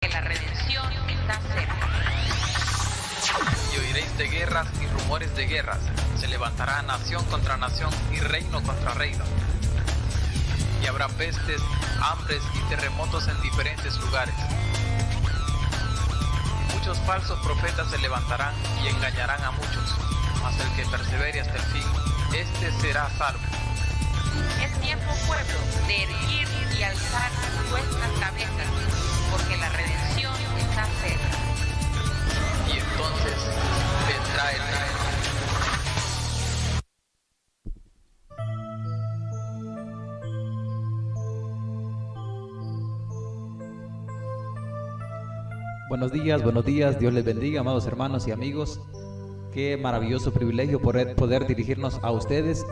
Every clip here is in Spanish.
que la redención está cerca. Y oiréis de guerras y rumores de guerras. Se levantará nación contra nación y reino contra reino. Y habrá pestes, hambres y terremotos en diferentes lugares. Muchos falsos profetas se levantarán y engañarán a muchos. Mas el que persevere hasta el fin, este será salvo. Es tiempo, pueblo, de erguir y alzar vuestras cabezas, porque la redención está cerca. Y entonces vendrá el rey. Buenos días, Dios les bendiga, amados hermanos y amigos. Qué maravilloso privilegio poder dirigirnos a ustedes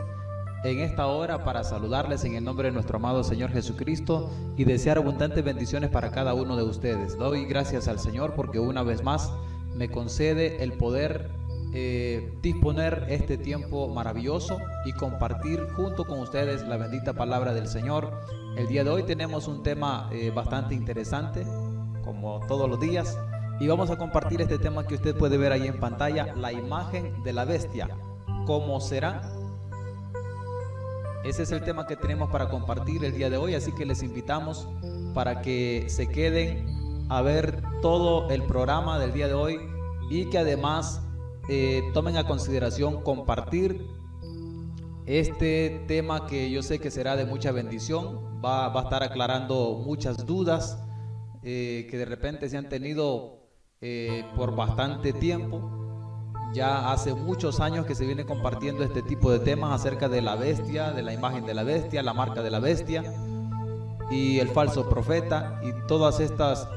en esta hora para saludarles en el nombre de nuestro amado Señor Jesucristo y desear abundantes bendiciones para cada uno de ustedes. Doy gracias al Señor porque una vez más me concede el poder disponer este tiempo maravilloso y compartir junto con ustedes la bendita palabra del Señor. El día de hoy tenemos un tema bastante interesante, como todos los días, y vamos a compartir este tema que usted puede ver ahí en pantalla, la imagen de la bestia. ¿Cómo será? Ese es el tema que tenemos para compartir el día de hoy, así que les invitamos para que se queden a ver todo el programa del día de hoy y que además tomen a consideración compartir este tema que yo sé que será de mucha bendición. Va a estar aclarando muchas dudas que de repente se han tenido por bastante tiempo. Ya hace muchos años que se viene compartiendo este tipo de temas acerca de la bestia, de la imagen de la bestia, la marca de la bestia y el falso profeta y todas estas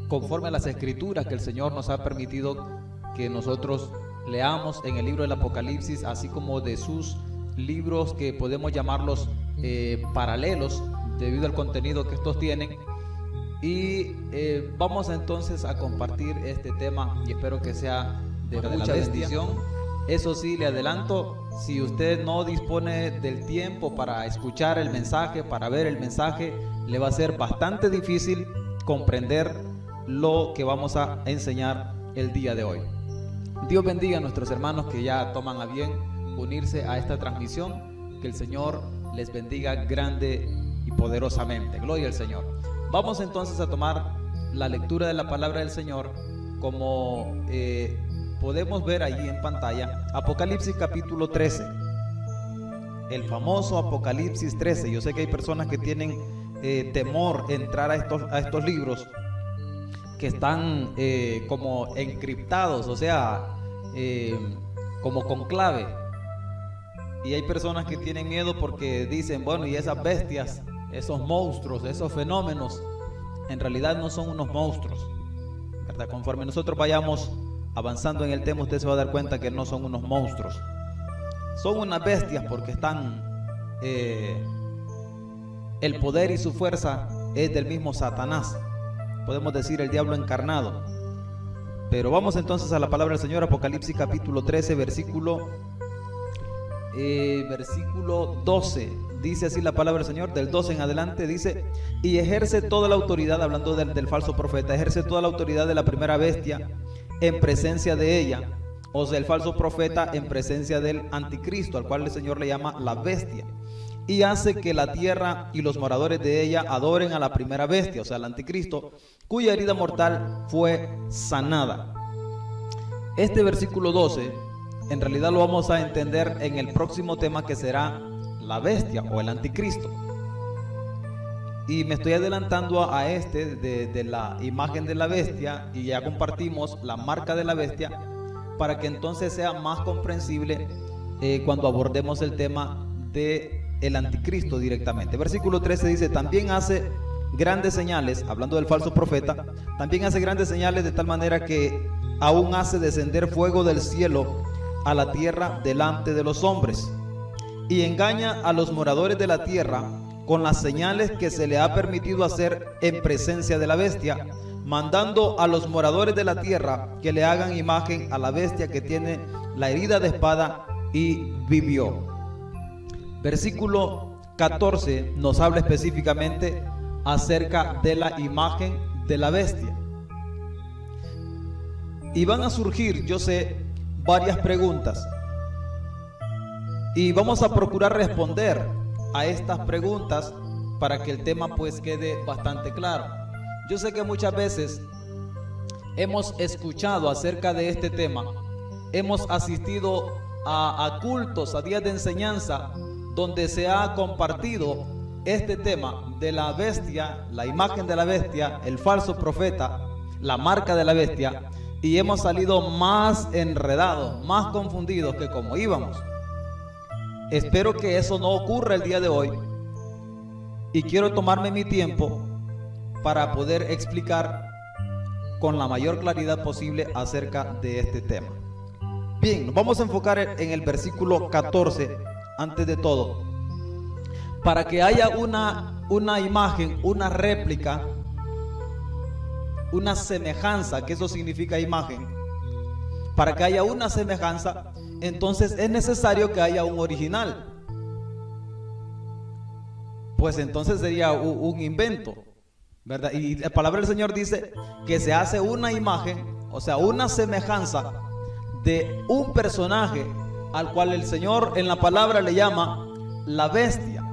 conforme a las escrituras que el Señor nos ha permitido que nosotros leamos en el libro del Apocalipsis, así como de sus libros que podemos llamarlos paralelos debido al contenido que estos tienen. Y vamos entonces a compartir este tema y espero que sea de mucha bendición. Eso sí, le adelanto, si usted no dispone del tiempo para escuchar el mensaje, para ver el mensaje, le va a ser bastante difícil comprender lo que vamos a enseñar el día de hoy. Dios bendiga a nuestros hermanos que ya toman a bien unirse a esta transmisión. Que el Señor les bendiga grande y poderosamente. Gloria al Señor. Vamos entonces a tomar la lectura de la palabra del Señor como podemos ver allí en pantalla. Apocalipsis capítulo 13. El famoso Apocalipsis 13. Yo sé que hay personas que tienen temor entrar a estos libros que están como encriptados, o sea, como con clave. Y hay personas que tienen miedo porque dicen, bueno, y esas bestias, esos monstruos, esos fenómenos, en realidad no son unos monstruos, ¿verdad? Conforme nosotros vayamos avanzando en el tema, usted se va a dar cuenta que no son unos monstruos. Son unas bestias porque están, el poder y su fuerza es del mismo Satanás, podemos decir el diablo encarnado. Pero vamos entonces a la palabra del Señor, Apocalipsis capítulo 13, versículo 12. Dice así la palabra del Señor, del 12 en adelante, dice: y ejerce toda la autoridad, hablando del falso profeta, ejerce toda la autoridad de la primera bestia en presencia de ella, o sea, el falso profeta en presencia del anticristo, al cual el Señor le llama la bestia, y hace que la tierra y los moradores de ella adoren a la primera bestia, o sea, al anticristo, cuya herida mortal fue sanada. Este versículo 12 en realidad lo vamos a entender en el próximo tema, que será la bestia o el anticristo. Y me estoy adelantando a este de la imagen de la bestia, y ya compartimos la marca de la bestia para que entonces sea más comprensible cuando abordemos el tema de el anticristo directamente. Versículo 13 dice: también hace grandes señales, hablando del falso profeta, también hace grandes señales de tal manera que aún hace descender fuego del cielo a la tierra delante de los hombres, y engaña a los moradores de la tierra con las señales que se le ha permitido hacer en presencia de la bestia, mandando a los moradores de la tierra que le hagan imagen a la bestia que tiene la herida de espada y vivió. Versículo 14 nos habla específicamente acerca de la imagen de la bestia. Y van a surgir, yo sé, varias preguntas. Y vamos a procurar responder a estas preguntas para que el tema pues quede bastante claro. Yo sé que muchas veces hemos escuchado acerca de este tema, hemos asistido a cultos, a días de enseñanza, donde se ha compartido este tema de la bestia, la imagen de la bestia, el falso profeta, la marca de la bestia, y hemos salido más enredados, más confundidos que como íbamos. Espero que eso no ocurra el día de hoy, y quiero tomarme mi tiempo para poder explicar con la mayor claridad posible acerca de este tema. Bien, nos vamos a enfocar en el versículo 14, antes de todo, para que haya una imagen, una réplica, una semejanza, que eso significa imagen. Para que haya una semejanza, entonces es necesario que haya un original. Pues entonces sería un invento, ¿verdad? Y la palabra del Señor dice que se hace una imagen, o sea, una semejanza de un personaje al cual el Señor en la palabra le llama la bestia.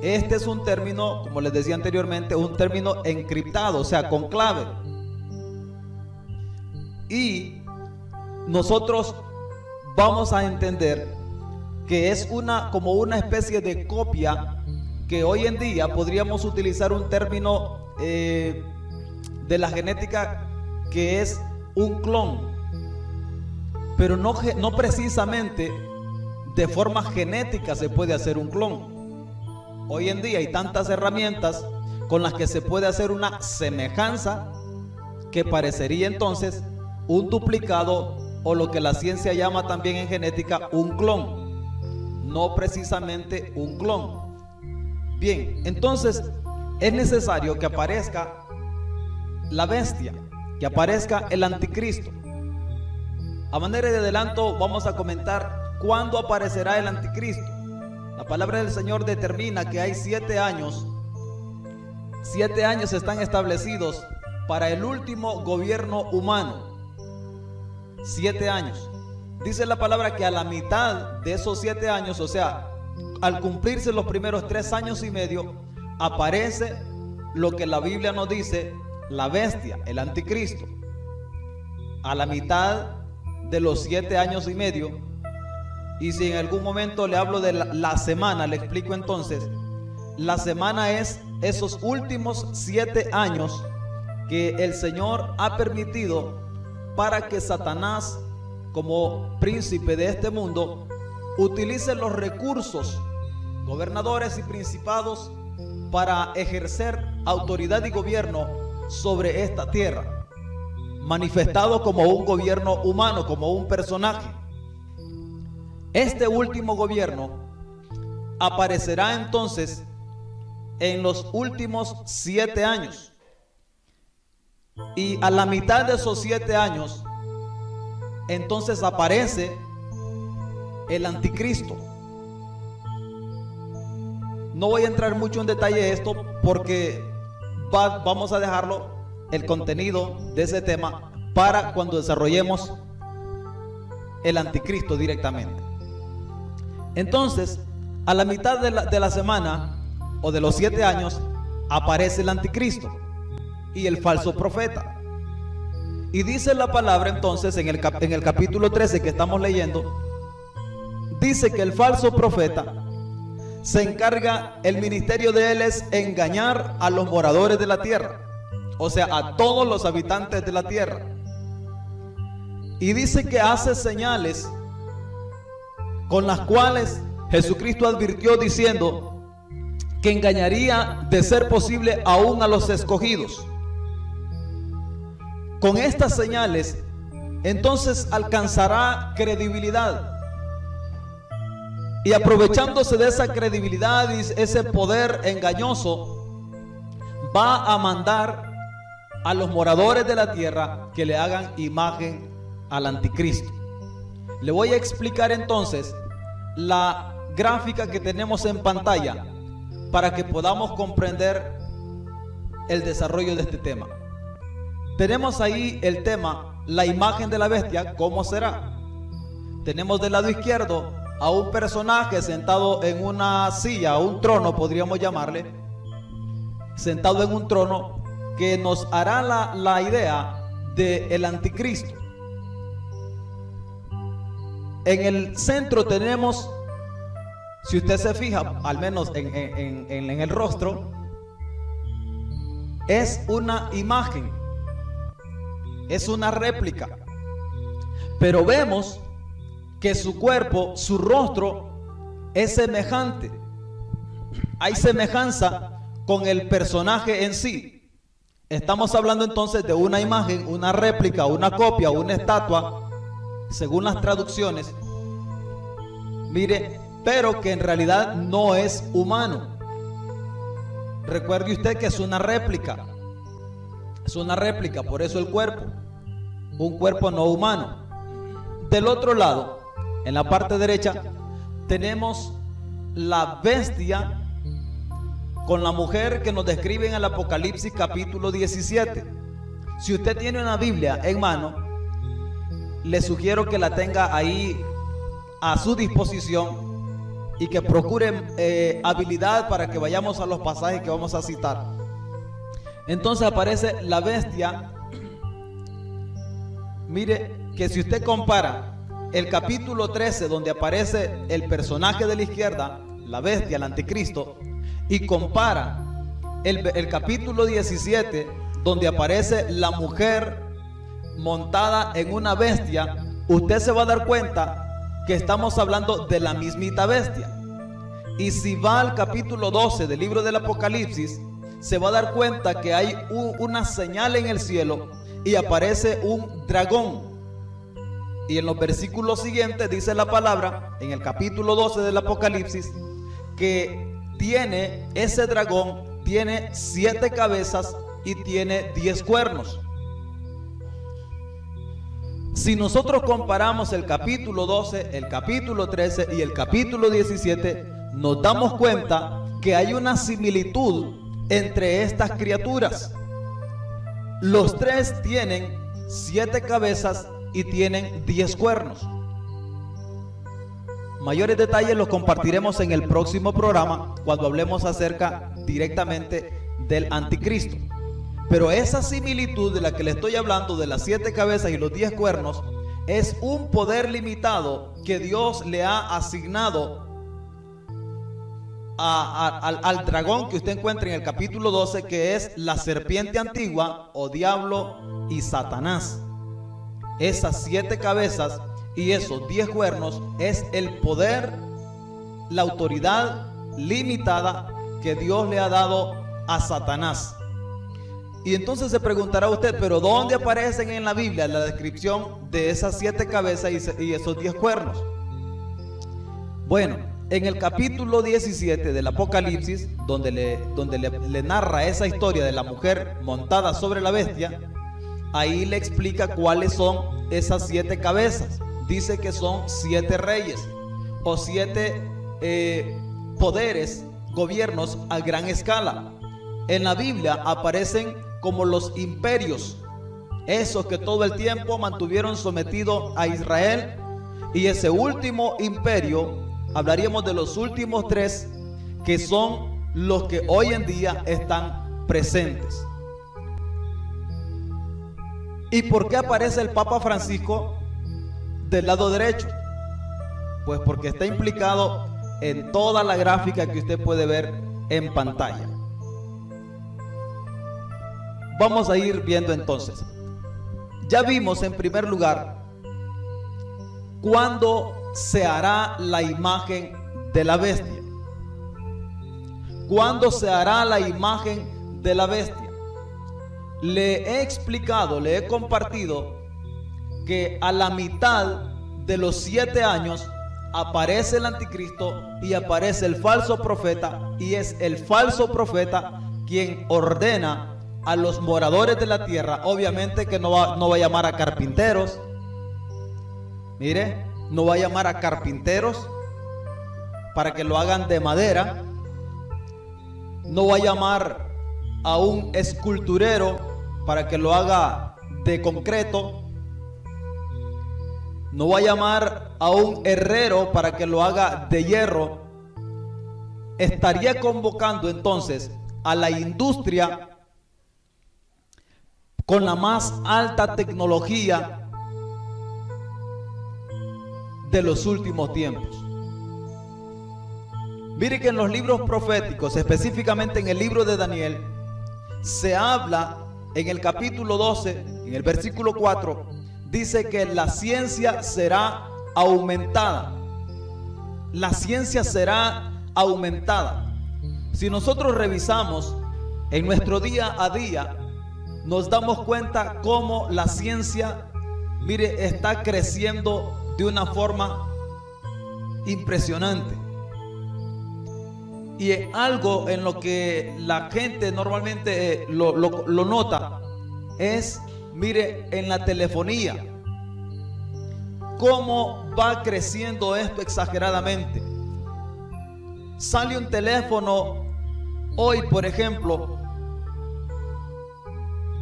Este es un término, como les decía anteriormente, un término encriptado, o sea, con clave. Y nosotros vamos a entender que es como una especie de copia, que hoy en día podríamos utilizar un término de la genética que es un clon, pero no precisamente de forma genética se puede hacer un clon. Hoy en día hay tantas herramientas con las que se puede hacer una semejanza que parecería entonces un duplicado, o lo que la ciencia llama también en genética un clon, no precisamente un clon. Bien, entonces es necesario que aparezca la bestia, que aparezca el anticristo. A manera de adelanto vamos a comentar cuándo aparecerá el anticristo. La palabra del Señor determina que hay 7 años. 7 años están establecidos para el último gobierno humano. 7 años. Dice la palabra que a la mitad de esos 7 años, o sea, al cumplirse los primeros 3 años y medio, aparece lo que la Biblia nos dice, la bestia, el anticristo. A la mitad de los 7 años y medio, y si en algún momento le hablo de la semana, le explico entonces, la semana es esos últimos 7 años que el Señor ha permitido para que Satanás, como príncipe de este mundo, utilice los recursos, gobernadores y principados, para ejercer autoridad y gobierno sobre esta tierra, manifestado como un gobierno humano, como un personaje. Este último gobierno aparecerá entonces en los últimos 7 años. Y a la mitad de esos 7 años, entonces aparece el anticristo. No voy a entrar mucho en detalle de esto porque vamos a dejarlo, el contenido de ese tema, para cuando desarrollemos el anticristo directamente. Entonces, a la mitad de la semana o de los 7 años, aparece el anticristo y el falso profeta. Y dice la palabra entonces en el capítulo 13 que estamos leyendo, dice que el falso profeta se encarga, el ministerio de él es engañar a los moradores de la tierra, o sea, a todos los habitantes de la tierra. Y dice que hace señales con las cuales Jesucristo advirtió diciendo que engañaría, de ser posible, aún a los escogidos. Con estas señales, entonces alcanzará credibilidad. Y aprovechándose de esa credibilidad y ese poder engañoso, va a mandar a los moradores de la tierra que le hagan imagen al anticristo. Le voy a explicar entonces la gráfica que tenemos en pantalla para que podamos comprender el desarrollo de este tema. Tenemos ahí el tema, la imagen de la bestia, ¿cómo será? Tenemos del lado izquierdo a un personaje sentado en una silla, un trono podríamos llamarle, sentado en un trono que nos hará la idea del anticristo. En el centro tenemos, si usted se fija, al menos en el rostro, es una imagen, es una réplica, pero vemos que su cuerpo, su rostro es semejante. Hay semejanza con el personaje en sí. Estamos hablando entonces de una imagen, una réplica, una copia, una estatua, según las traducciones. Mire, pero que en realidad no es humano. Recuerde usted que es una réplica. Es una réplica, por eso el cuerpo. Un cuerpo no humano. Del otro lado, en la parte derecha, tenemos la bestia con la mujer que nos describe en el Apocalipsis capítulo 17. Si usted tiene una Biblia en mano, le sugiero que la tenga ahí a su disposición y que procure habilidad para que vayamos a los pasajes que vamos a citar. Entonces aparece la bestia. Mire que si usted compara el capítulo 13, donde aparece el personaje de la izquierda, la bestia, el anticristo, y compara el capítulo 17, donde aparece la mujer montada en una bestia, usted se va a dar cuenta que estamos hablando de la mismita bestia. Y si va al capítulo 12 del libro del Apocalipsis, se va a dar cuenta que hay una señal en el cielo y aparece un dragón. Y en los versículos siguientes dice la palabra, en el capítulo 12 del Apocalipsis, que ese dragón tiene 7 cabezas y tiene 10 cuernos. Si nosotros comparamos el capítulo 12, el capítulo 13 y el capítulo 17, nos damos cuenta que hay una similitud entre estas criaturas. Los tres tienen 7 cabezas y tienen 10 cuernos. Mayores detalles los compartiremos en el próximo programa cuando hablemos acerca directamente del anticristo. Pero esa similitud de la que le estoy hablando, de las 7 cabezas y los 10 cuernos, es un poder limitado que Dios le ha asignado al dragón que usted encuentra en el capítulo 12, que es la serpiente antigua o diablo y Satanás. Esas 7 cabezas y esos 10 cuernos es el poder, la autoridad limitada que Dios le ha dado a Satanás. Y entonces se preguntará usted, pero ¿dónde aparecen en la Biblia la descripción de esas 7 cabezas y esos 10 cuernos? Bueno, en el capítulo 17 del Apocalipsis, donde le narra esa historia de la mujer montada sobre la bestia, ahí le explica cuáles son esas 7 cabezas. Dice que son 7 reyes o 7 poderes, gobiernos a gran escala. En la Biblia aparecen como los imperios, esos que todo el tiempo mantuvieron sometido a Israel. Y ese último imperio, hablaríamos de los últimos 3, que son los que hoy en día están presentes. ¿Y por qué aparece el Papa Francisco del lado derecho? Pues porque está implicado en toda la gráfica que usted puede ver en pantalla. Vamos a ir viendo entonces. Ya vimos en primer lugar cuándo se hará la imagen de la bestia. ¿Cuándo se hará la imagen de la bestia? Le he explicado, le he compartido que a la mitad de los 7 años aparece el anticristo y aparece el falso profeta, y es el falso profeta quien ordena a los moradores de la tierra. Obviamente que no va a llamar a carpinteros. Mire, no va a llamar a carpinteros para que lo hagan de madera. No va a llamar a un esculturero para que lo haga de concreto. No va a llamar a un herrero para que lo haga de hierro. Estaría convocando entonces a la industria con la más alta tecnología de los últimos tiempos. Mire que en los libros proféticos, específicamente en el libro de Daniel, se habla en el capítulo 12, en el versículo 4, dice que la ciencia será aumentada. La ciencia será aumentada. Si nosotros revisamos en nuestro día a día, nos damos cuenta cómo la ciencia, mire, está creciendo de una forma impresionante. Y algo en lo que la gente normalmente lo nota es, mire, en la telefonía, cómo va creciendo esto exageradamente. Sale un teléfono hoy, por ejemplo,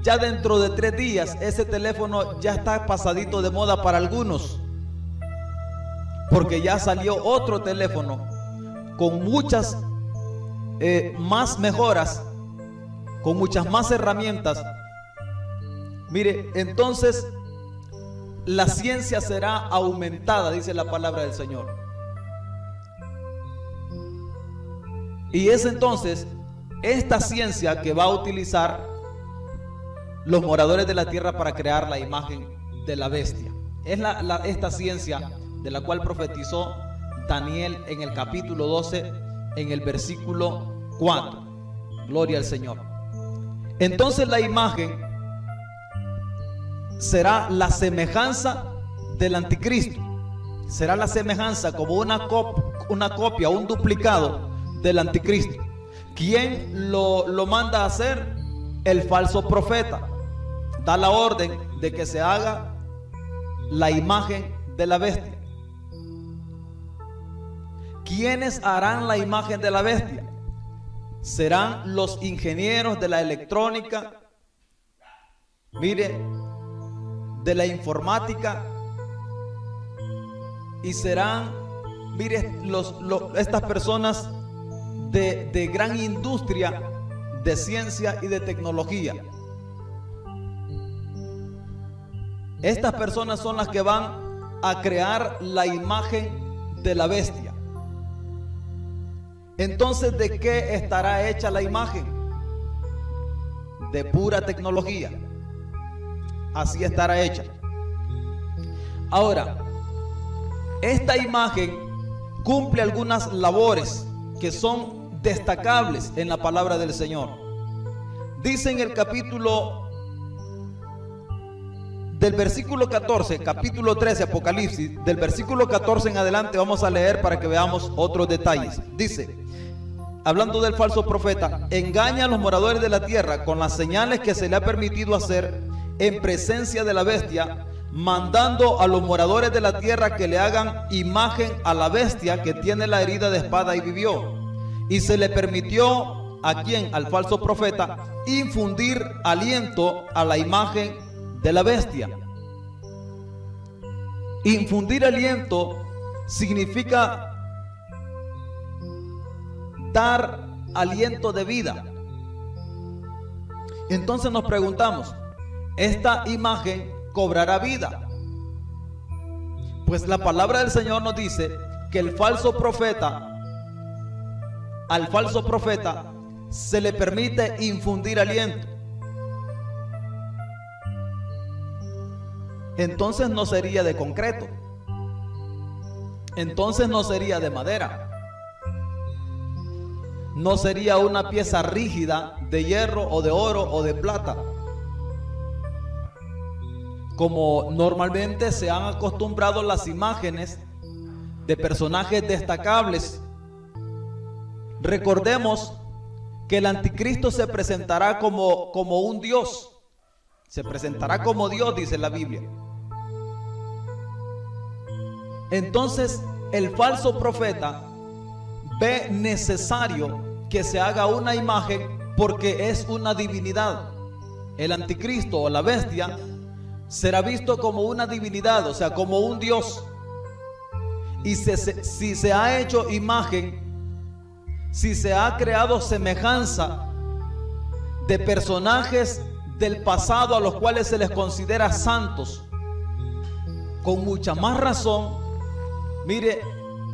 ya dentro de 3 días ese teléfono ya está pasadito de moda para algunos, porque ya salió otro teléfono con muchas más mejoras, con muchas más herramientas. Mire, entonces la ciencia será aumentada, dice la palabra del Señor. Y es entonces esta ciencia que va a utilizar los moradores de la tierra para crear la imagen de la bestia. Es esta ciencia de la cual profetizó Daniel en el capítulo 12, en el versículo 4. Gloria al Señor. Entonces la imagen será la semejanza del anticristo. Será la semejanza como una copia, un duplicado del anticristo. ¿Quién lo manda a hacer? El falso profeta. Da la orden de que se haga la imagen de la bestia. ¿Quiénes harán la imagen de la bestia? Serán los ingenieros de la electrónica, mire, de la informática, y serán, mire, estas personas de gran industria de ciencia y de tecnología. Estas personas son las que van a crear la imagen de la bestia. Entonces, ¿de qué estará hecha la imagen? De pura tecnología. Así estará hecha. Ahora, esta imagen cumple algunas labores que son destacables en la palabra del Señor. Dice en el capítulo del versículo 14, capítulo 13, Apocalipsis, del versículo 14 en adelante vamos a leer para que veamos otros detalles. Dice, hablando del falso profeta, engaña a los moradores de la tierra con las señales que se le ha permitido hacer en presencia de la bestia, mandando a los moradores de la tierra que le hagan imagen a la bestia que tiene la herida de espada y vivió. Y se le permitió, ¿a quién? Al falso profeta, infundir aliento a la imagen de la bestia. Infundir aliento significa dar aliento de vida. Entonces nos preguntamos, ¿esta imagen cobrará vida? Pues la palabra del Señor nos dice que al falso profeta se le permite infundir aliento. Entonces no sería de concreto, entonces no sería de madera, no sería una pieza rígida de hierro o de oro o de plata, como normalmente se han acostumbrado las imágenes de personajes destacables. Recordemos que el anticristo se presentará como un Dios, se presentará como Dios, dice la Biblia. Entonces el falso profeta ve necesario que se haga una imagen porque es una divinidad. El anticristo o la bestia será visto como una divinidad, o sea, como un Dios. Y si se ha hecho imagen, si se ha creado semejanza de personajes del pasado a los cuales se les considera santos, con mucha más razón, mire,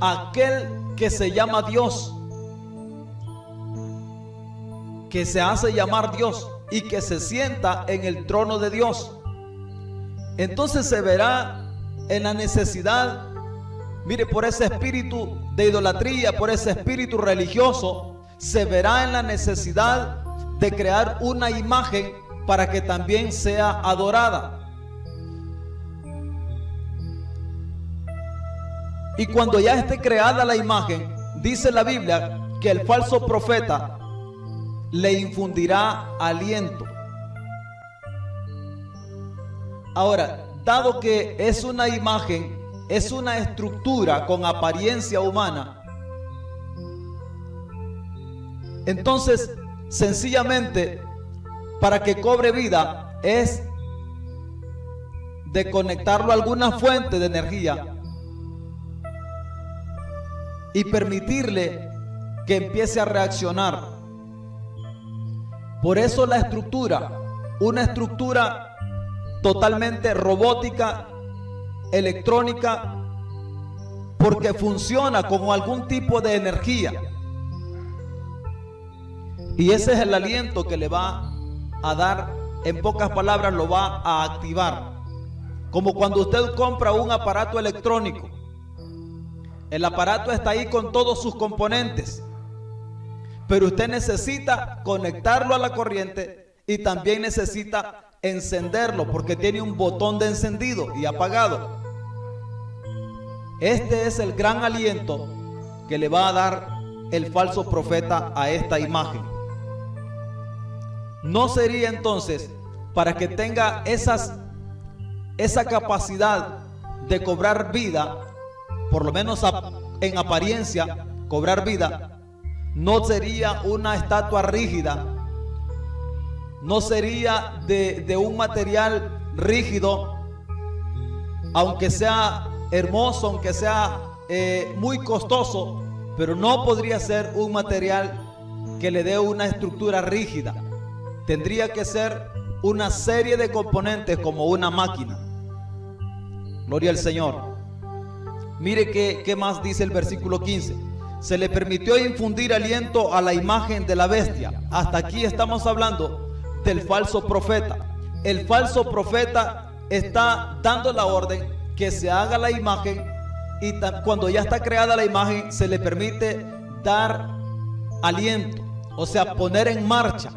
aquel que se llama Dios, que se hace llamar Dios y que se sienta en el trono de Dios, entonces se verá en la necesidad, mire, por ese espíritu de idolatría, por ese espíritu religioso, se verá en la necesidad de crear una imagen para que también sea adorada. Y cuando ya esté creada la imagen, dice la Biblia que el falso profeta le infundirá aliento. Ahora, dado que es una imagen, es una estructura con apariencia humana, entonces sencillamente para que cobre vida es de conectarlo a alguna fuente de energía y permitirle que empiece a reaccionar. Por eso la estructura, una estructura totalmente robótica, electrónica, porque funciona con algún tipo de energía. Y ese es el aliento que le va a dar, en pocas palabras, lo va a activar. Como cuando usted compra un aparato electrónico. El aparato está ahí con todos sus componentes, pero usted necesita conectarlo a la corriente y también necesita encenderlo porque tiene un botón de encendido y apagado. Este es el gran aliento que le va a dar el falso profeta a esta imagen. No sería entonces para que tenga esa capacidad de cobrar vida, por lo menos en apariencia, cobrar vida. No sería una estatua rígida, no sería de un material rígido, aunque sea hermoso, aunque sea muy costoso, pero no podría ser un material que le dé una estructura rígida. Tendría que ser una serie de componentes como una máquina. Gloria al Señor. Mire qué más dice el versículo 15. Se le permitió infundir aliento a la imagen de la bestia. Hasta aquí estamos hablando del falso profeta. El falso profeta está dando la orden que se haga la imagen, y cuando ya está creada la imagen se le permite dar aliento, o sea, poner en marcha.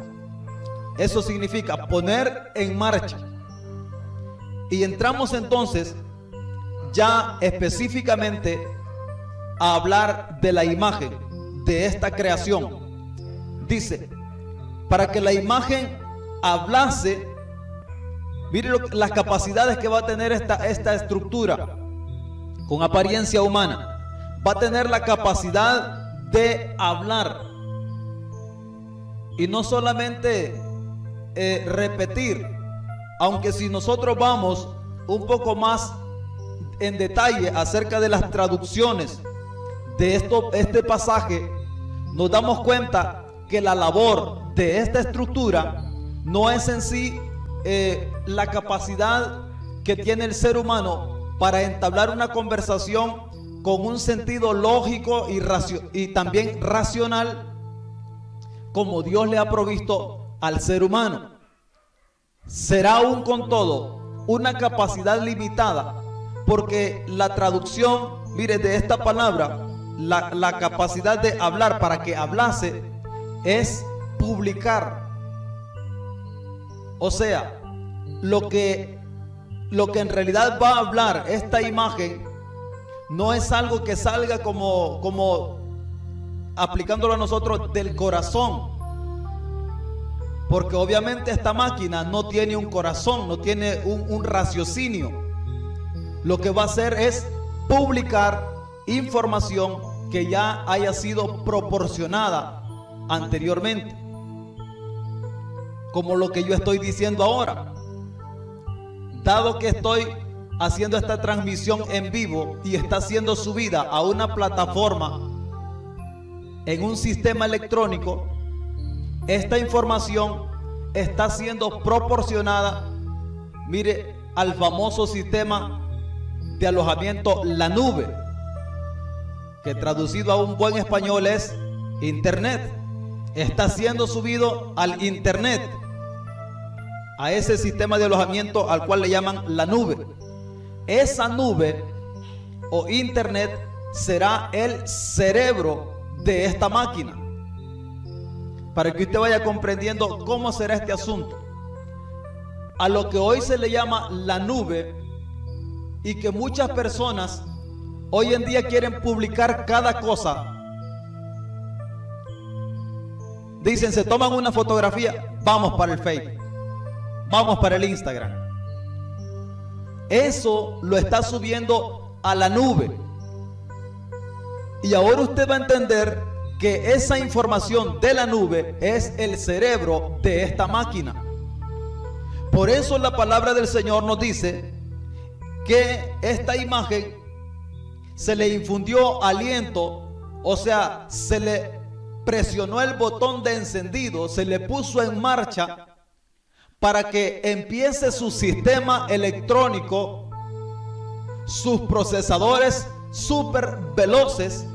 Eso significa poner en marcha. Y entramos entonces ya específicamente a hablar de la imagen, de esta creación. Dice, para que la imagen hablase, mire las capacidades que va a tener esta estructura con apariencia humana. Va a tener la capacidad de hablar, y no solamente repetir, aunque si nosotros vamos un poco más en detalle acerca de las traducciones de este pasaje, nos damos cuenta que la labor de esta estructura no es en sí la capacidad que tiene el ser humano para entablar una conversación con un sentido lógico y también racional, como Dios le ha provisto al ser humano. Será aún con todo una capacidad limitada, porque la traducción, mire, de esta palabra, la capacidad de hablar, para que hablase, es publicar. O sea, lo que en realidad va a hablar esta imagen no es algo que salga como aplicándolo a nosotros del corazón, porque obviamente esta máquina no tiene un corazón, no tiene un raciocinio. Lo que va a hacer es publicar información que ya haya sido proporcionada anteriormente. como lo que yo estoy diciendo ahora. Dado que estoy haciendo esta transmisión en vivo y está siendo subida a una plataforma en un sistema electrónico, esta información está siendo proporcionada, mire, al famoso sistema de alojamiento La Nube, que traducido a un buen español es Internet. Está siendo subido al Internet, a ese sistema de alojamiento al cual le llaman La Nube. Esa nube o Internet será el cerebro de esta máquina, para que usted vaya comprendiendo cómo será este asunto. A lo que hoy se le llama la nube, y que muchas personas hoy en día quieren publicar cada cosa. Dicen, se toman una fotografía, vamos para el Facebook, vamos para el Instagram. Eso lo está subiendo a la nube. Y ahora usted va a entender que esa información de la nube es el cerebro de esta máquina. Por eso la palabra del Señor nos dice que esta imagen se le infundió aliento, o sea, se le presionó el botón de encendido, se le puso en marcha para que empiece su sistema electrónico, sus procesadores súper veloces,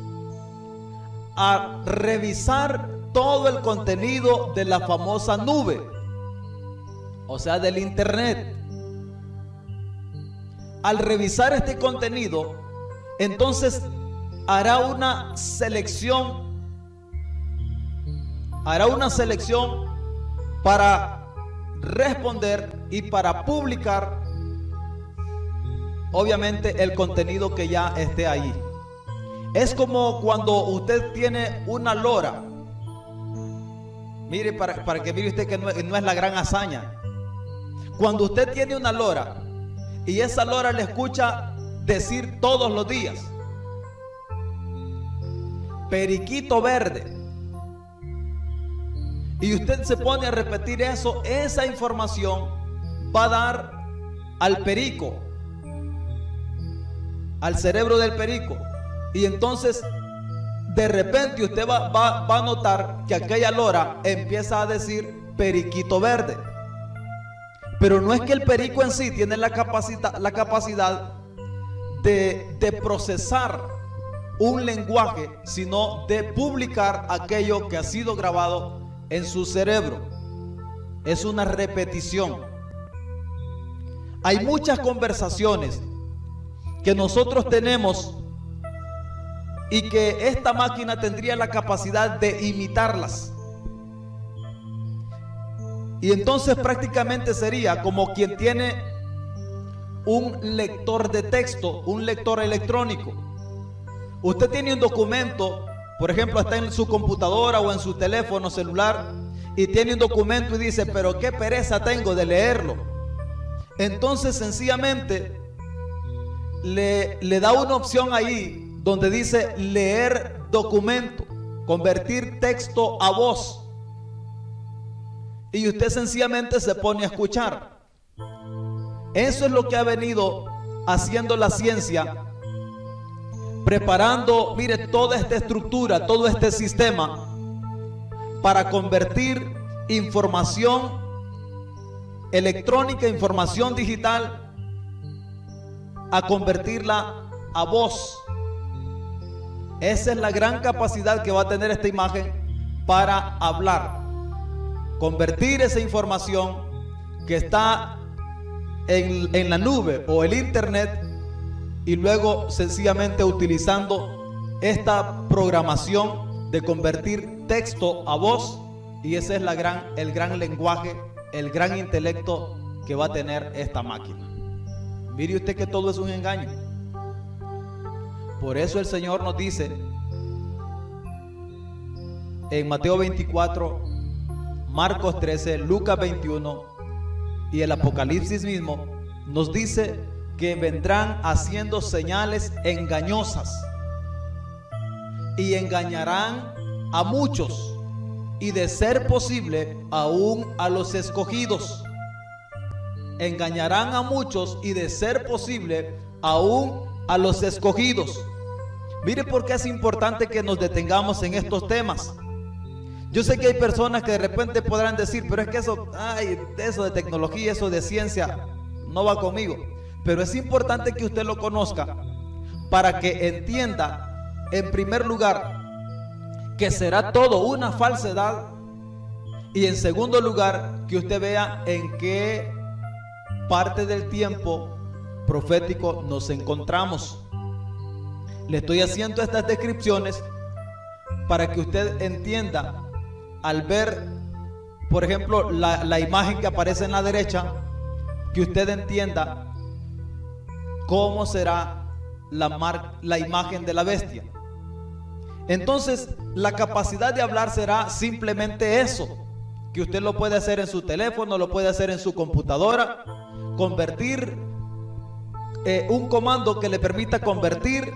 a revisar todo el contenido de la famosa nube, o sea, del Internet. Al revisar este contenido, entonces hará una selección para responder y para publicar, obviamente, el contenido que ya esté ahí. Es como cuando usted tiene una lora. Mire, para que mire usted que no es la gran hazaña. Cuando usted tiene una lora y esa lora le escucha decir todos los días: periquito verde, y usted se pone a repetir eso, esa información va a dar al perico, al cerebro del perico. Y entonces de repente usted va a notar que aquella lora empieza a decir periquito verde. Pero no es que el perico en sí tiene la capacidad de procesar un lenguaje, sino de publicar aquello que ha sido grabado en su cerebro. Es una repetición. Hay muchas conversaciones que nosotros tenemos y que esta máquina tendría la capacidad de imitarlas. Y entonces prácticamente sería como quien tiene un lector de texto, un lector electrónico. Usted tiene un documento, por ejemplo, está en su computadora o en su teléfono celular, y tiene un documento y dice: pero qué pereza tengo de leerlo. Entonces sencillamente le da una opción ahí donde dice leer documento, convertir texto a voz, y usted sencillamente se pone a escuchar. Eso es lo que ha venido haciendo la ciencia, preparando, mire, toda esta estructura, todo este sistema para convertir información electrónica, información digital, a convertirla a voz. Esa es la gran capacidad que va a tener esta imagen para hablar. Convertir esa información que está en la nube o el Internet, y luego sencillamente utilizando esta programación de convertir texto a voz. Y ese es el gran lenguaje, el gran intelecto que va a tener esta máquina. Mire usted que todo es un engaño. Por eso el Señor nos dice en Mateo 24, Marcos 13, Lucas 21 y el Apocalipsis mismo, nos dice que vendrán haciendo señales engañosas y engañarán a muchos, y de ser posible aún a los escogidos. Engañarán a muchos y, de ser posible, aún a los escogidos. Mire por qué es importante que nos detengamos en estos temas. Yo sé que hay personas que de repente podrán decir, pero es que eso de tecnología, eso de ciencia, no va conmigo. Pero es importante que usted lo conozca para que entienda, en primer lugar, que será todo una falsedad, y en segundo lugar, que usted vea en qué parte del tiempo profético nos encontramos. Le estoy haciendo estas descripciones para que usted entienda, al ver, por ejemplo, la imagen que aparece en la derecha, que usted entienda cómo será la imagen de la bestia. Entonces, la capacidad de hablar será simplemente eso, que usted lo puede hacer en su teléfono, lo puede hacer en su computadora, convertir un comando que le permita convertir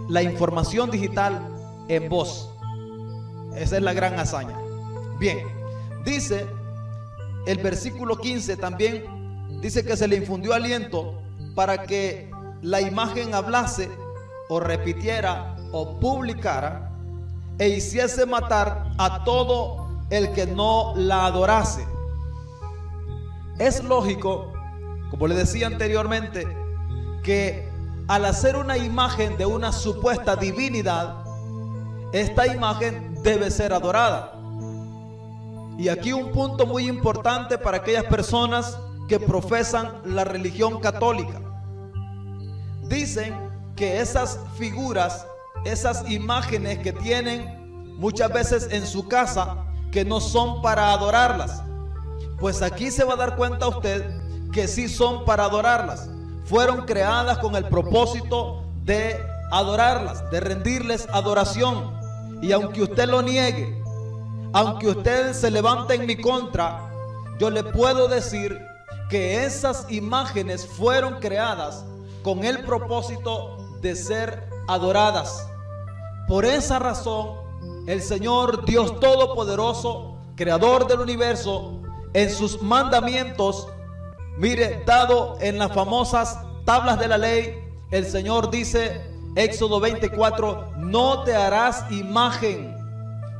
la información digital en voz. Esa es la gran hazaña. Bien, dice el versículo 15 también, dice que se le infundió aliento para que la imagen hablase o repitiera o publicara e hiciese matar a todo el que no la adorase. Es lógico, como le decía anteriormente, que al hacer una imagen de una supuesta divinidad, esta imagen debe ser adorada. Y aquí un punto muy importante para aquellas personas que profesan la religión católica. Dicen que esas figuras, esas imágenes que tienen muchas veces en su casa, que no son para adorarlas. Pues aquí se va a dar cuenta usted que sí son para adorarlas. Fueron creadas con el propósito de adorarlas, de rendirles adoración. Y aunque usted lo niegue, aunque usted se levante en mi contra, yo le puedo decir que esas imágenes fueron creadas con el propósito de ser adoradas. Por esa razón, el Señor Dios Todopoderoso, creador del universo, en sus mandamientos, mire, dado en las famosas tablas de la ley, el Señor dice, Éxodo 24, no te harás imagen,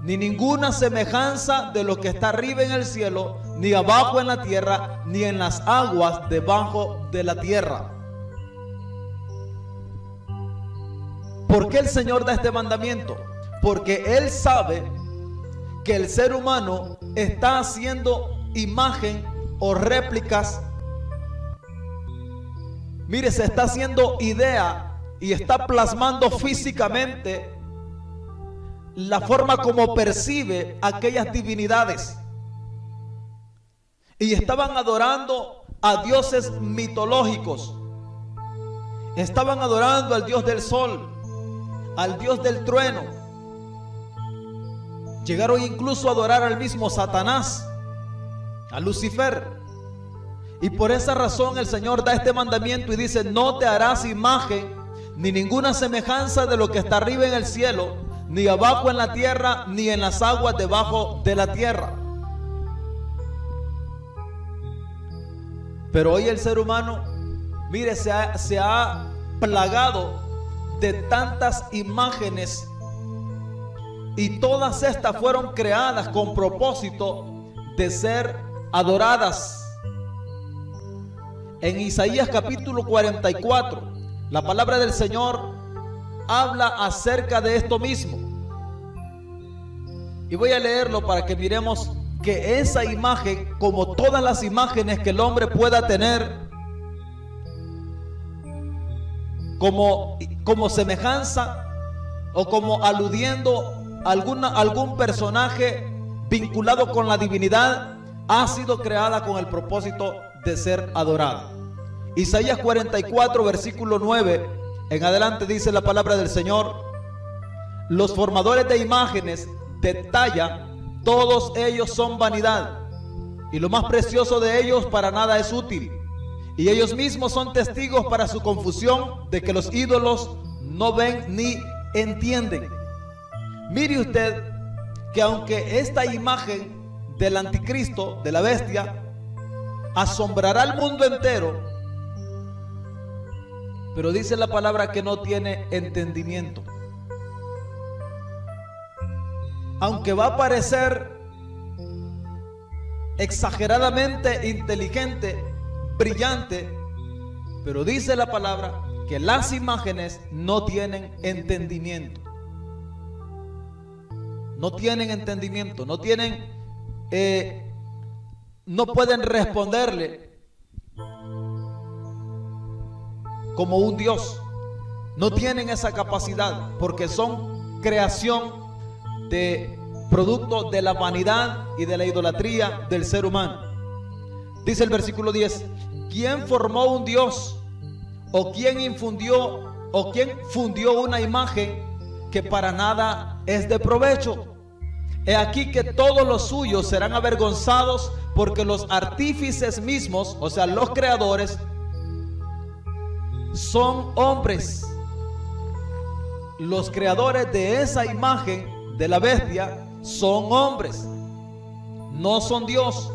ni ninguna semejanza de lo que está arriba en el cielo, ni abajo en la tierra, ni en las aguas debajo de la tierra. ¿Por qué el Señor da este mandamiento? Porque Él sabe que el ser humano está haciendo imagen o réplicas. Mire, se está haciendo idea y está plasmando físicamente la forma como percibe aquellas divinidades. Y estaban adorando a dioses mitológicos. Estaban adorando al dios del sol, al dios del trueno. Llegaron incluso a adorar al mismo Satanás, a Lucifer. Y por esa razón el Señor da este mandamiento y dice, no te harás imagen ni ninguna semejanza de lo que está arriba en el cielo, ni abajo en la tierra, ni en las aguas debajo de la tierra. Pero hoy el ser humano, mire, se ha plagado de tantas imágenes, y todas estas fueron creadas con propósito de ser adoradas. En Isaías capítulo 44, la palabra del Señor habla acerca de esto mismo. Y voy a leerlo para que miremos que esa imagen, como todas las imágenes que el hombre pueda tener, como semejanza o como aludiendo a algún personaje vinculado con la divinidad, ha sido creada con el propósito de ser adorada. Isaías 44 versículo 9 en adelante dice la palabra del Señor: los formadores de imágenes de talla, todos ellos son vanidad, y lo más precioso de ellos para nada es útil, y ellos mismos son testigos para su confusión de que los ídolos no ven ni entienden. Mire usted que aunque esta imagen del anticristo, de la bestia, asombrará al mundo entero, pero dice la palabra que no tiene entendimiento. Aunque va a parecer exageradamente inteligente, brillante, pero dice la palabra que las imágenes no tienen entendimiento. No tienen entendimiento, no pueden responderle como un Dios. No tienen esa capacidad porque son creación de producto de la vanidad y de la idolatría del ser humano. Dice el versículo 10: ¿quién formó un Dios? ¿O quién fundió una imagen que para nada es de provecho? He aquí que todos los suyos serán avergonzados, porque los artífices mismos, o sea, los creadores, son hombres. Los creadores de esa imagen de la bestia son hombres, no son Dios,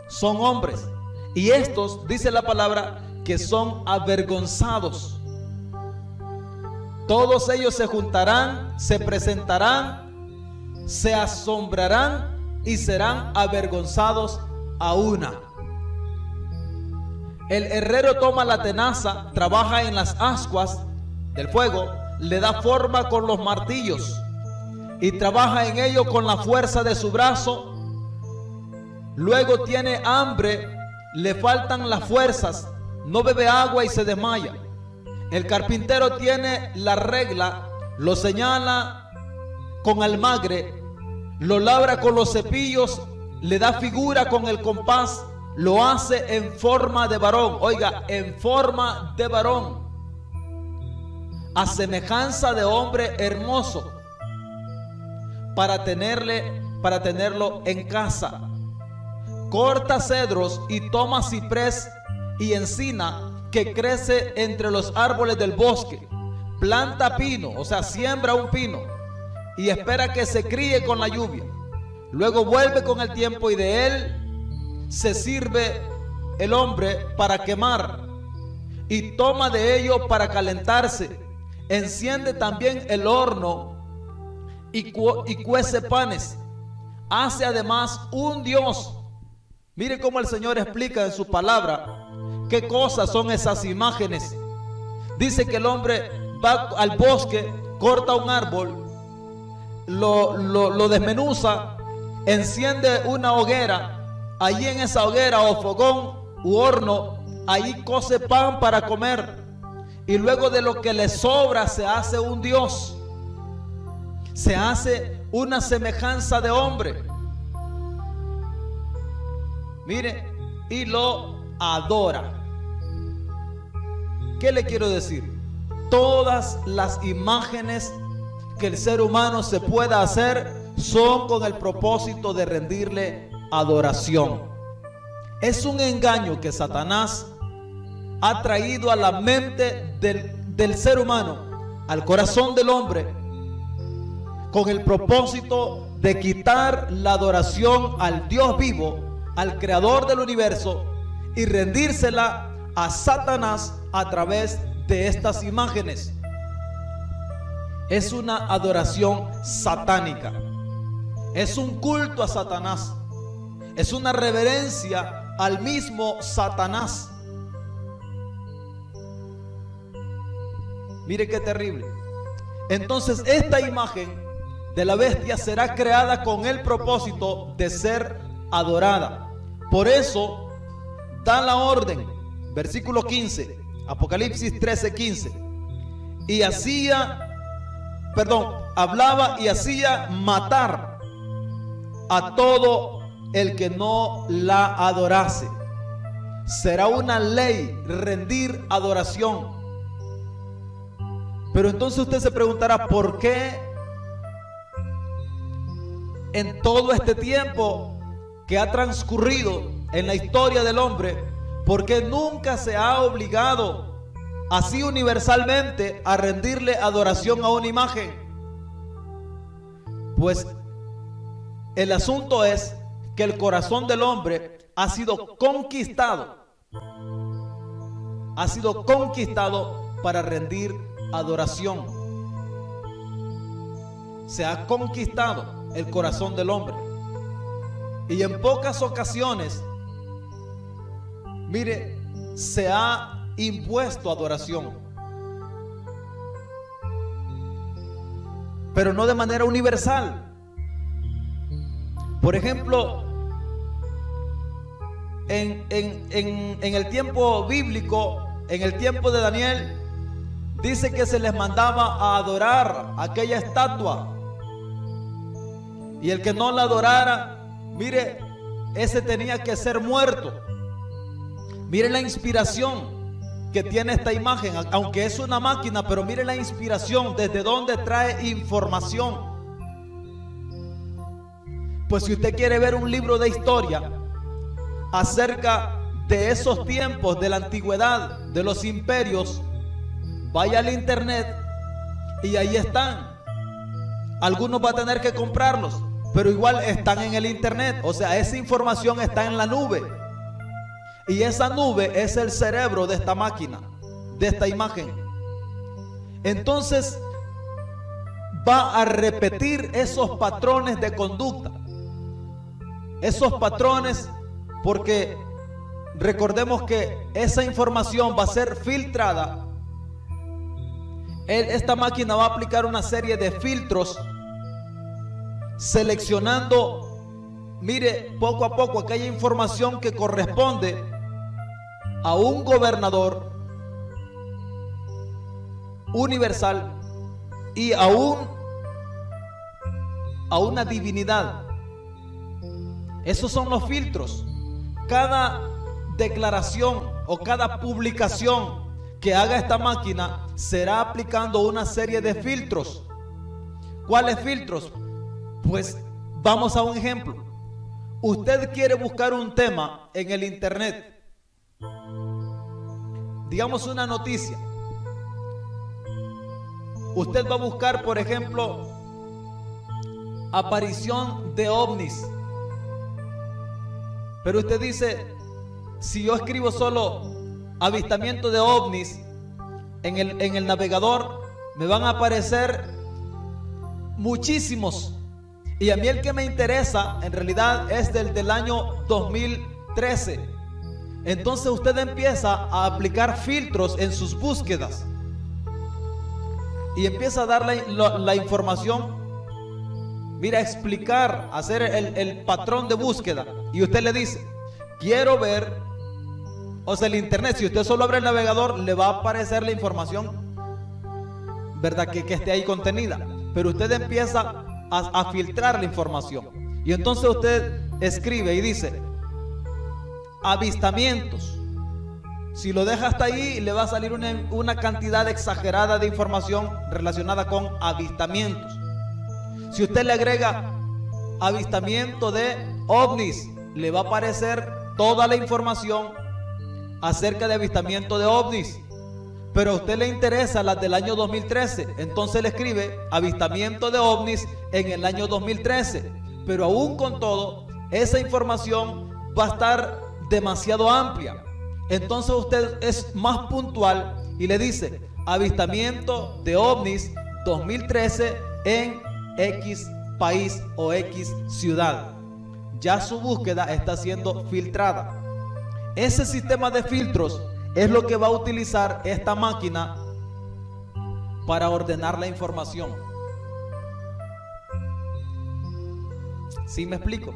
son hombres. Y estos, dice la palabra, que son avergonzados. Todos ellos se juntarán, se presentarán, se asombrarán y serán avergonzados a una. El herrero toma la tenaza, trabaja en las ascuas del fuego, le da forma con los martillos y trabaja en ello con la fuerza de su brazo. Luego tiene hambre, le faltan las fuerzas, no bebe agua y se desmaya. El carpintero tiene la regla, lo señala con almagre, lo labra con los cepillos, le da figura con el compás, lo hace en forma de varón. Oiga, en forma de varón, a semejanza de hombre hermoso, para tenerlo en casa. Corta cedros y toma ciprés y encina que crece entre los árboles del bosque. Planta pino, o sea, siembra un pino y espera que se críe con la lluvia. Luego vuelve con el tiempo y de él se sirve el hombre para quemar y toma de ello para calentarse. Enciende también el horno y cuece panes. Hace además un Dios. Mire cómo el Señor explica en su palabra qué cosas son esas imágenes. Dice que el hombre va al bosque, corta un árbol, lo desmenuza, enciende una hoguera. Allí en esa hoguera o fogón u horno, allí cose pan para comer. Y luego de lo que le sobra se hace un Dios. Se hace una semejanza de hombre. Mire, y lo adora. ¿Qué le quiero decir? Todas las imágenes que el ser humano se pueda hacer son con el propósito de rendirle adoración. Es un engaño que Satanás ha traído a la mente del ser humano, al corazón del hombre, con el propósito de quitar la adoración al Dios vivo, al creador del universo, y rendírsela a Satanás a través de estas imágenes. Es una adoración satánica, es un culto a Satanás, es una reverencia al mismo Satanás. Mire qué terrible. Entonces esta imagen de la bestia será creada con el propósito de ser adorada. Por eso da la orden, versículo 15, Apocalipsis 13:15. Y hablaba y hacía matar a todo el que no la adorase. Será una ley rendir adoración. Pero entonces usted se preguntará, ¿por qué en todo este tiempo que ha transcurrido en la historia del hombre, por qué nunca se ha obligado así universalmente a rendirle adoración a una imagen? Pues el asunto es que el corazón del hombre ha sido conquistado. Ha sido conquistado para rendir adoración. Se ha conquistado el corazón del hombre. Y en pocas ocasiones, mire, se ha impuesto adoración. Pero no de manera universal. Por ejemplo, en el tiempo bíblico, en el tiempo de Daniel, dice que se les mandaba a adorar aquella estatua. Y el que no la adorara, mire, ese tenía que ser muerto. Mire la inspiración que tiene esta imagen, aunque es una máquina, pero mire la inspiración, desde dónde trae información. Pues si usted quiere ver un libro de historia acerca de esos tiempos de la antigüedad, de los imperios, vaya al internet y ahí están. Algunos va a tener que comprarlos, pero igual están en el internet. O sea, esa información está en la nube. Y esa nube es el cerebro de esta máquina, de esta imagen. Entonces va a repetir esos patrones de conducta. Esos patrones, porque recordemos que esa información va a ser filtrada. Esta máquina va a aplicar una serie de filtros, seleccionando, mire, poco a poco aquella información que corresponde a un gobernador universal y a una divinidad. Esos son los filtros. Cada declaración o cada publicación que haga esta máquina será aplicando una serie de filtros. ¿Cuáles filtros? Pues vamos a un ejemplo. Usted quiere buscar un tema en el internet, digamos una noticia. Usted va a buscar, por ejemplo, aparición de ovnis. Pero usted dice, si yo escribo solo avistamiento de ovnis en el navegador, me van a aparecer muchísimos. Y a mí el que me interesa en realidad es del año 2013. Entonces usted empieza a aplicar filtros en sus búsquedas y empieza a dar la información. Mira, explicar, hacer el patrón de búsqueda. Y usted le dice, quiero ver, o sea, el internet, si usted solo abre el navegador, le va a aparecer la información, ¿verdad? Que esté ahí contenida. Pero usted empieza a filtrar la información. Y entonces usted escribe y dice, avistamientos. Si lo deja hasta ahí, le va a salir una cantidad exagerada de información relacionada con avistamientos. Si usted le agrega avistamiento de ovnis, le va a aparecer toda la información acerca de avistamiento de ovnis. Pero a usted le interesa las del año 2013, entonces le escribe avistamiento de ovnis en el año 2013. Pero aún con todo, esa información va a estar demasiado amplia. Entonces usted es más puntual y le dice avistamiento de ovnis 2013 en X país o X ciudad. Ya su búsqueda está siendo filtrada. Ese sistema de filtros es lo que va a utilizar esta máquina para ordenar la información. ¿Sí me explico?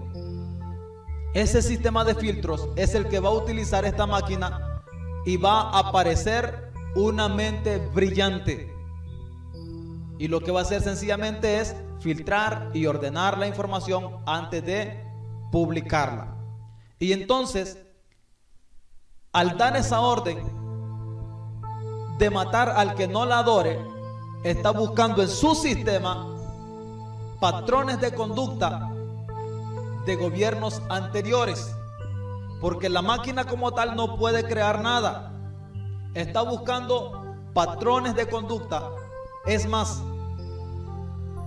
Ese sistema de filtros es el que va a utilizar esta máquina y va a aparecer una mente brillante. Y lo que va a hacer sencillamente es filtrar y ordenar la información antes de publicarla. Y entonces, al dar esa orden de matar al que no la adore, está buscando en su sistema patrones de conducta de gobiernos anteriores, porque la máquina como tal no puede crear nada. Está buscando patrones de conducta. Es más,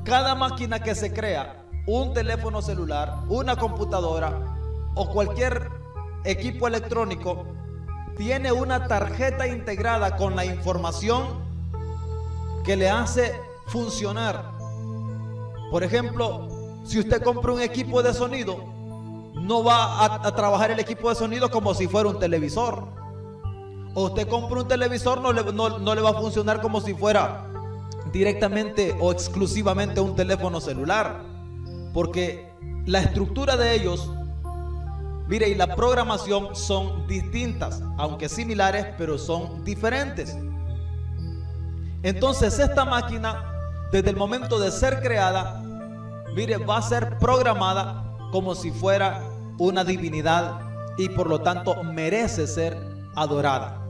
cada máquina que se crea un teléfono celular, una computadora o cualquier equipo electrónico tiene una tarjeta integrada con la información que le hace funcionar. Por ejemplo, si usted compra un equipo de sonido, no va a trabajar el equipo de sonido como si fuera un televisor. O usted compra un televisor, no le va a funcionar como si fuera directamente o exclusivamente un teléfono celular. Porque la estructura de ellos, mire, y la programación son distintas, aunque similares, pero son diferentes. Entonces esta máquina, desde el momento de ser creada, mire, va a ser programada como si fuera una divinidad y por lo tanto merece ser adorada.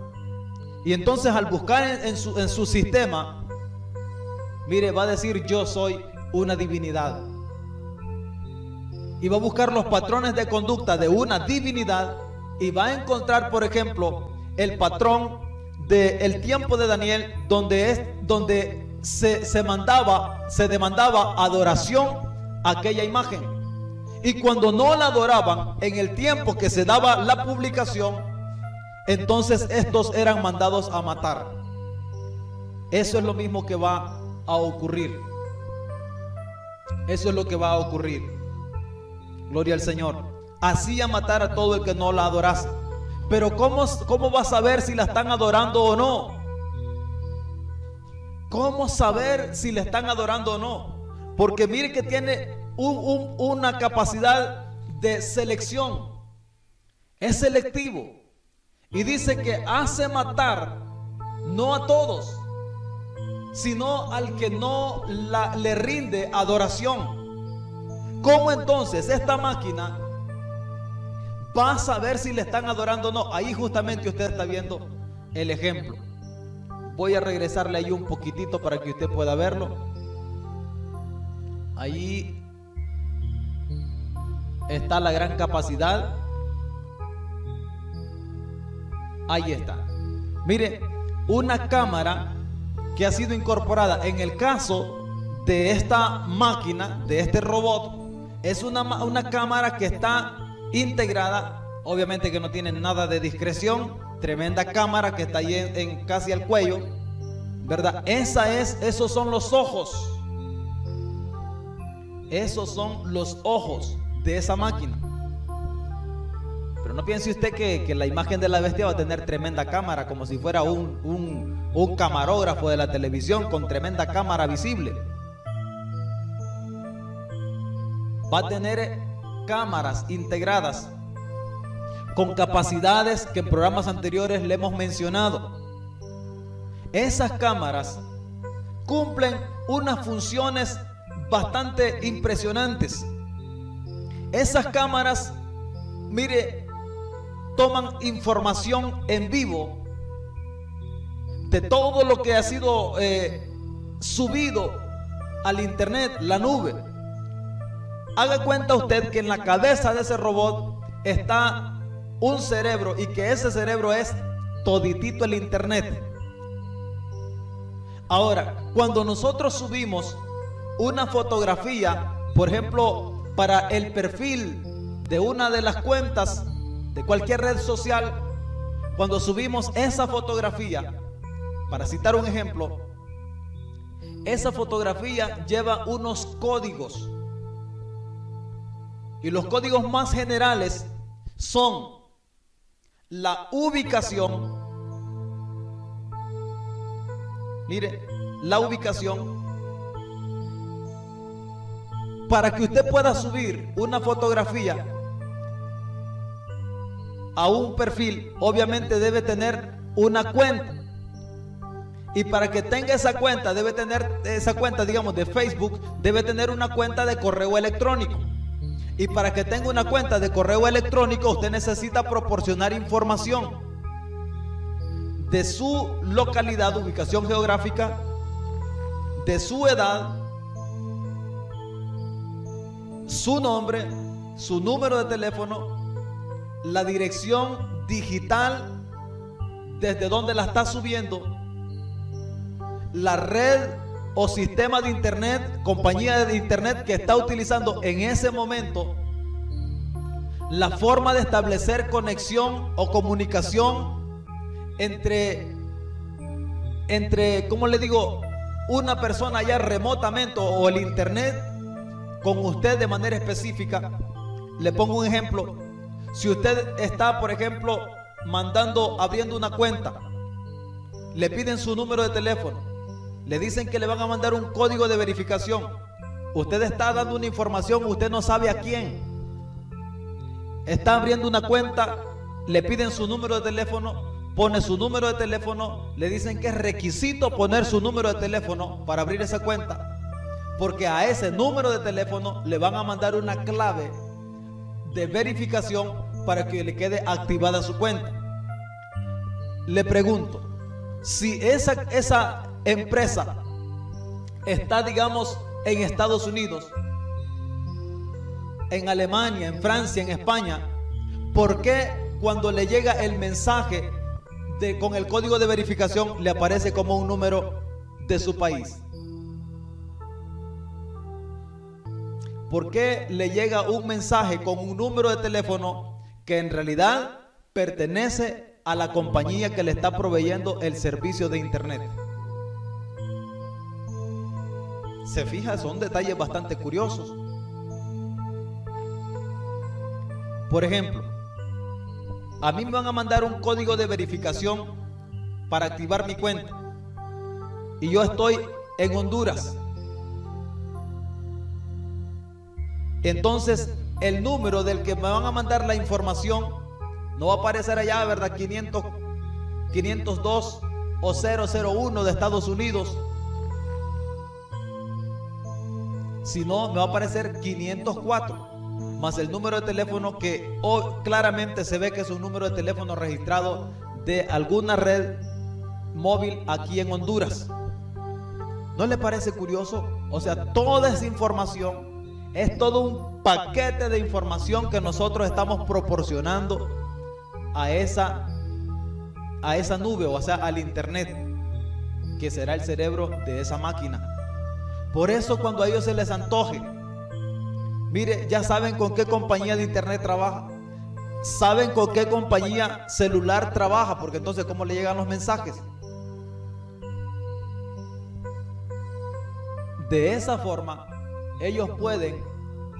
Y entonces al buscar en su sistema, mire, va a decir: yo soy una divinidad. Y va a buscar los patrones de conducta de una divinidad y va a encontrar, por ejemplo, el patrón del tiempo de Daniel, donde se demandaba adoración a aquella imagen. Y cuando no la adoraban en el tiempo que se daba la publicación, entonces estos eran mandados a matar. Eso es lo mismo que va a ocurrir. Eso es lo que va a ocurrir. Gloria al Señor. Así a matar a todo el que no la adorase. Pero ¿cómo va a saber si la están adorando o no? ¿Cómo saber si la están adorando o no? Porque mire que tiene una capacidad de selección. Es selectivo. Y dice que hace matar no a todos, sino al que no le rinde adoración. ¿Cómo entonces esta máquina va a saber si le están adorando o no? Ahí justamente usted está viendo el ejemplo. Voy a regresarle ahí un poquitito para que usted pueda verlo. Ahí está la gran capacidad. Ahí está. Mire, una cámara que ha sido incorporada en el caso de esta máquina, de este robot, es una cámara que está integrada, obviamente que no tiene nada de discreción, tremenda cámara que está ahí en casi al cuello, ¿verdad? Esos son los ojos. Esos son los ojos de esa máquina. Pero no piense usted que la imagen de la bestia va a tener tremenda cámara, como si fuera un camarógrafo de la televisión con tremenda cámara visible. Va a tener cámaras integradas con capacidades que en programas anteriores le hemos mencionado. Esas cámaras cumplen unas funciones bastante impresionantes. Esas cámaras, mire, toman información en vivo de todo lo que ha sido subido al internet, la nube. Haga cuenta usted que en la cabeza de ese robot está un cerebro y que ese cerebro es toditito el internet. Ahora, cuando nosotros subimos una fotografía, por ejemplo, para el perfil de una de las cuentas de cualquier red social, cuando subimos esa fotografía, para citar un ejemplo, esa fotografía lleva unos códigos. Y los códigos más generales son la ubicación. Mire, la ubicación. Para que usted pueda subir una fotografía a un perfil, obviamente debe tener una cuenta. Y para que tenga esa cuenta, digamos, de Facebook, debe tener una cuenta de correo electrónico. Y para que tenga una cuenta de correo electrónico, usted necesita proporcionar información de su localidad, ubicación geográfica, de su edad, su nombre, su número de teléfono, la dirección digital desde donde la está subiendo, la red o sistema de internet, compañía de internet que está utilizando en ese momento la forma de establecer conexión o comunicación entre, ¿cómo le digo?, una persona allá remotamente o el internet con usted de manera específica. Le pongo un ejemplo. Si usted está, por ejemplo, abriendo una cuenta, le piden su número de teléfono, le dicen que le van a mandar un código de verificación. Usted está dando una información, usted no sabe a quién. Está abriendo una cuenta, le piden su número de teléfono, pone su número de teléfono, le dicen que es requisito poner su número de teléfono para abrir esa cuenta, porque a ese número de teléfono le van a mandar una clave de verificación para que le quede activada su cuenta. Le pregunto, si esa empresa está, digamos, en Estados Unidos, en Alemania, en Francia, en España, ¿por qué cuando le llega el mensaje con el código de verificación le aparece como un número de su país? ¿Por qué le llega un mensaje con un número de teléfono que en realidad pertenece a la compañía que le está proveyendo el servicio de internet? Se fija, son detalles bastante curiosos. Por ejemplo, a mí me van a mandar un código de verificación para activar mi cuenta y yo estoy en Honduras. Entonces el número del que me van a mandar la información no va a aparecer allá, ¿verdad? 502 o 001 de Estados Unidos, sino me va a aparecer 504 más el número de teléfono que claramente se ve que es un número de teléfono registrado de alguna red móvil aquí en Honduras. ¿No le parece curioso? O sea, toda esa información es todo un paquete de información que nosotros estamos proporcionando a esa nube, o sea, al internet, que será el cerebro de esa máquina. Por eso cuando a ellos se les antoje, mire, ya saben con qué compañía de internet trabaja, saben con qué compañía celular trabaja, porque entonces ¿cómo le llegan los mensajes? De esa forma ellos pueden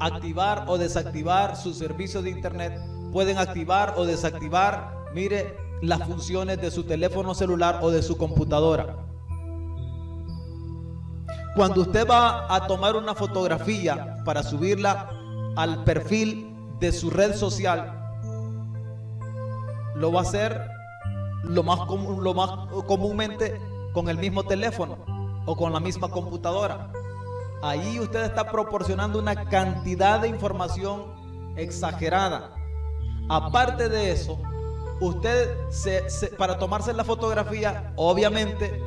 activar o desactivar su servicio de internet, pueden activar o desactivar, mire, las funciones de su teléfono celular o de su computadora. Cuando usted va a tomar una fotografía para subirla al perfil de su red social, lo va a hacer lo más comúnmente con el mismo teléfono o con la misma computadora. Ahí usted está proporcionando una cantidad de información exagerada. Aparte de eso, usted para tomarse la fotografía, obviamente,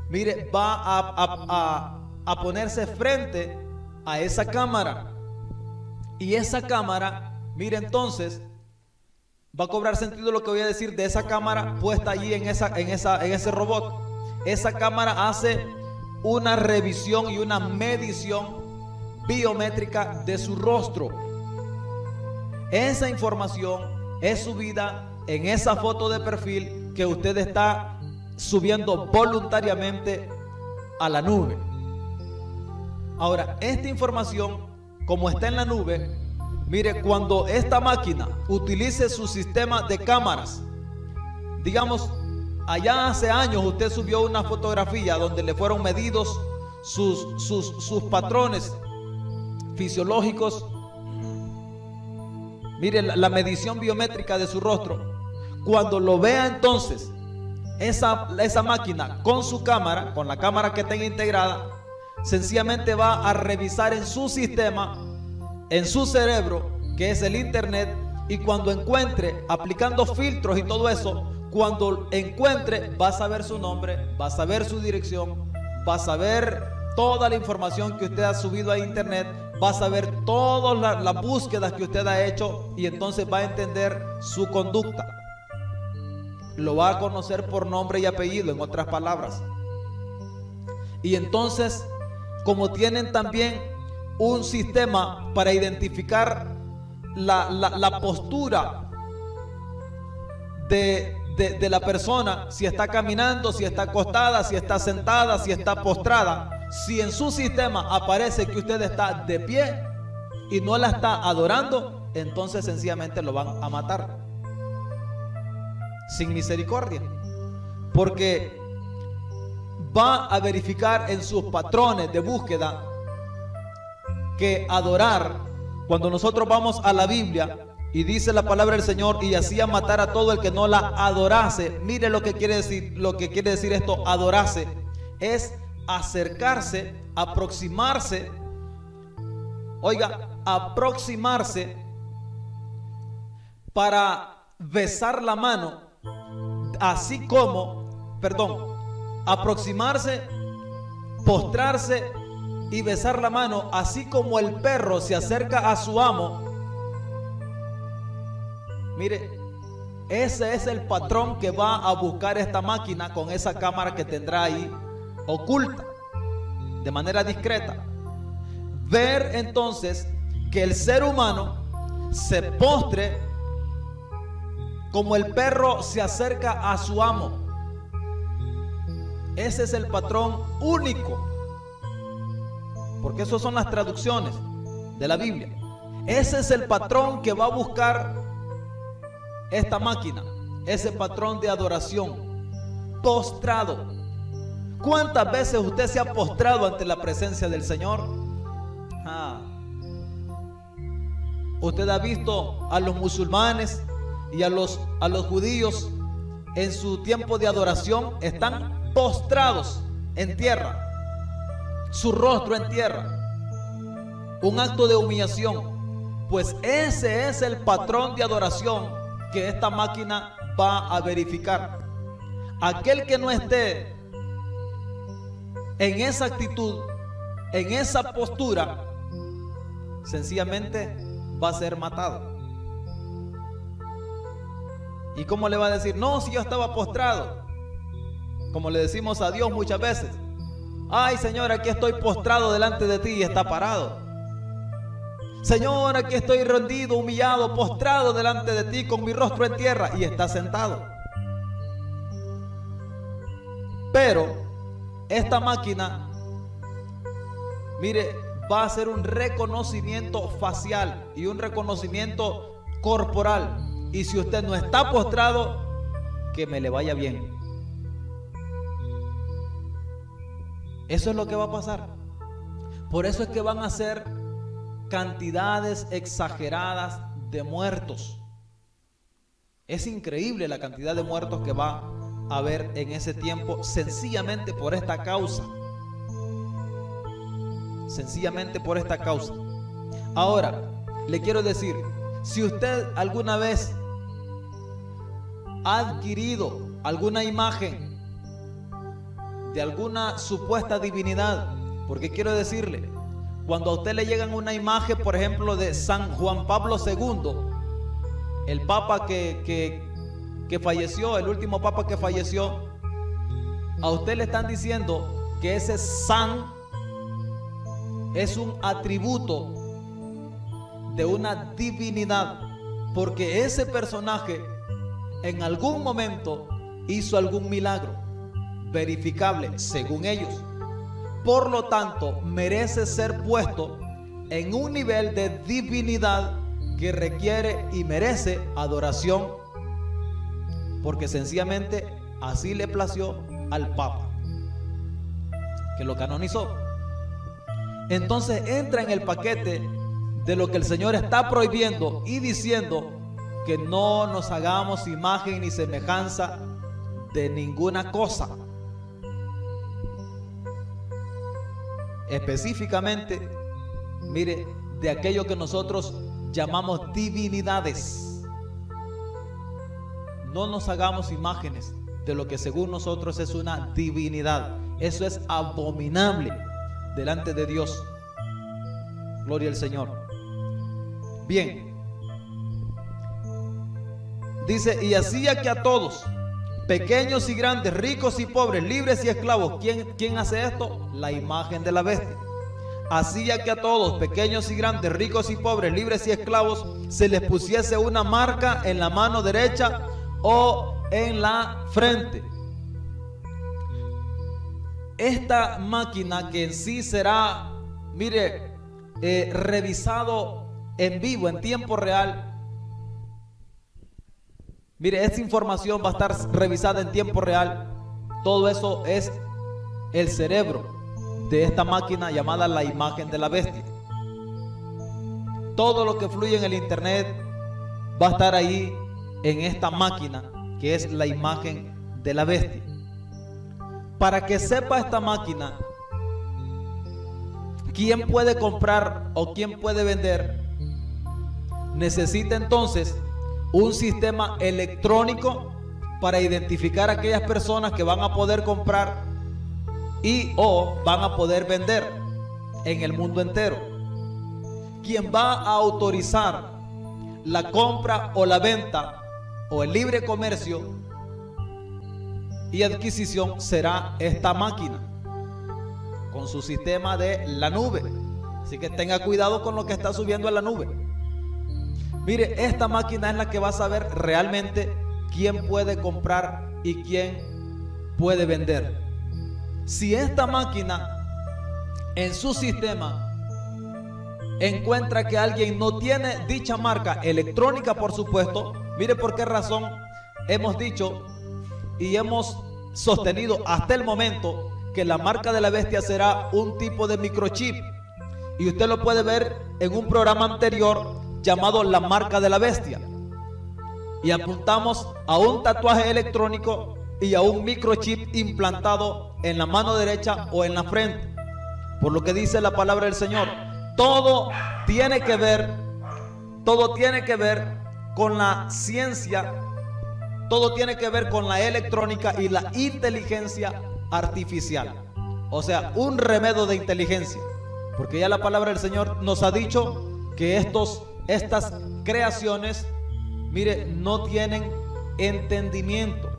mire, va a ponerse frente a esa cámara. Y esa cámara, mire, entonces va a cobrar sentido lo que voy a decir de esa cámara puesta allí en ese robot. Esa cámara hace una revisión y una medición biométrica de su rostro. Esa información es subida en esa foto de perfil que usted está subiendo voluntariamente a la nube. Ahora, esta información, como está en la nube, mire, cuando esta máquina utilice su sistema de cámaras, digamos, allá hace años usted subió una fotografía donde le fueron medidos sus patrones fisiológicos, mire, la medición biométrica de su rostro. Cuando lo vea entonces esa máquina con su cámara, con la cámara que tenga integrada, sencillamente va a revisar en su sistema, en su cerebro, que es el internet, y cuando encuentre, aplicando filtros y todo eso, cuando encuentre, va a saber su nombre, va a saber su dirección, va a saber toda la información que usted ha subido a internet, va a saber todas las búsquedas que usted ha hecho, y entonces va a entender su conducta. Lo va a conocer por nombre y apellido, en otras palabras. Y entonces, como tienen también un sistema para identificar la postura de la persona, si está caminando, si está acostada, si está sentada, si está postrada, si en su sistema aparece que usted está de pie y no la está adorando, entonces sencillamente lo van a matar sin misericordia, porque va a verificar en sus patrones de búsqueda que adorar, cuando nosotros vamos a la Biblia y dice la palabra del Señor, y hacía matar a todo el que no la adorase. Mire lo que quiere decir esto, adorase, es acercarse, aproximarse. Oiga, aproximarse para besar la mano, así como, aproximarse, postrarse y besar la mano, así como el perro se acerca a su amo. Mire, ese es el patrón que va a buscar esta máquina con esa cámara que tendrá ahí oculta, de manera discreta. Ver entonces que el ser humano se postre como el perro se acerca a su amo. Ese es el patrón único, porque esas son las traducciones de la Biblia. Ese es el patrón que va a buscar esta máquina, ese patrón de adoración, postrado. ¿Cuántas veces usted se ha postrado ante la presencia del Señor? Usted ha visto a los musulmanes y a los judíos en su tiempo de adoración, están postrados en tierra, su rostro en tierra, un acto de humillación. Pues ese es el patrón de adoración que esta máquina va a verificar. Aquel que no esté en esa actitud, en esa postura, sencillamente va a ser matado. ¿Y cómo le va a decir? No, si yo estaba postrado. Como le decimos a Dios muchas veces: ay, Señor, aquí estoy postrado delante de ti, y está parado. Señor, aquí estoy rendido, humillado, postrado delante de ti con mi rostro en tierra, y está sentado. Pero esta máquina, mire, va a hacer un reconocimiento facial y un reconocimiento corporal. Y si usted no está postrado, que me le vaya bien. Eso es lo que va a pasar. Por eso es que van a ser cantidades exageradas de muertos. Es increíble la cantidad de muertos que va a haber en ese tiempo, sencillamente por esta causa. Sencillamente por esta causa. Ahora, le quiero decir, si usted alguna vez ha adquirido alguna imagen de alguna supuesta divinidad, porque quiero decirle, cuando a usted le llegan una imagen, por ejemplo, de San Juan Pablo II, el papa que falleció, el último papa que falleció, a usted le están diciendo que ese San es un atributo de una divinidad, porque ese personaje en algún momento hizo algún milagro verificable según ellos. Por lo tanto, merece ser puesto en un nivel de divinidad que requiere y merece adoración, porque sencillamente así le plació al Papa, que lo canonizó. Entonces entra en el paquete de lo que el Señor está prohibiendo y diciendo que no nos hagamos imagen ni semejanza de ninguna cosa. Específicamente, mire, de aquello que nosotros llamamos divinidades. No nos hagamos imágenes de lo que según nosotros es una divinidad. Eso es abominable delante de Dios. Gloria al Señor. Bien. Dice, y hacía que a todos pequeños y grandes, ricos y pobres, libres y esclavos. ¿Quién hace esto? La imagen de la bestia. Hacía que a todos, pequeños y grandes, ricos y pobres, libres y esclavos, se les pusiese una marca en la mano derecha o en la frente. Esta máquina, que en sí será, mire, revisado en vivo, en tiempo real. Mire, esta información va a estar revisada en tiempo real. Todo eso es el cerebro de esta máquina llamada la imagen de la bestia. Todo lo que fluye en el internet va a estar ahí en esta máquina, que es la imagen de la bestia. Para que sepa esta máquina quién puede comprar o quién puede vender, necesita entonces un sistema electrónico para identificar a aquellas personas que van a poder comprar y o van a poder vender en el mundo entero. Quien va a autorizar la compra o la venta o el libre comercio y adquisición será esta máquina con su sistema de la nube. Así que tenga cuidado con lo que está subiendo a la nube. Mire, esta máquina es la que va a saber realmente quién puede comprar y quién puede vender. Si esta máquina en su sistema encuentra que alguien no tiene dicha marca electrónica, por supuesto, mire por qué razón hemos dicho y hemos sostenido hasta el momento que la marca de la bestia será un tipo de microchip. Y usted lo puede ver en un programa anterior llamado La Marca de la Bestia. Y apuntamos a un tatuaje electrónico y a un microchip implantado en la mano derecha o en la frente. Por lo que dice la palabra del Señor, todo tiene que ver con la ciencia, todo tiene que ver con la electrónica y la inteligencia artificial. O sea, un remedio de inteligencia. Porque ya la palabra del Señor nos ha dicho que estas creaciones, mire, no tienen entendimiento.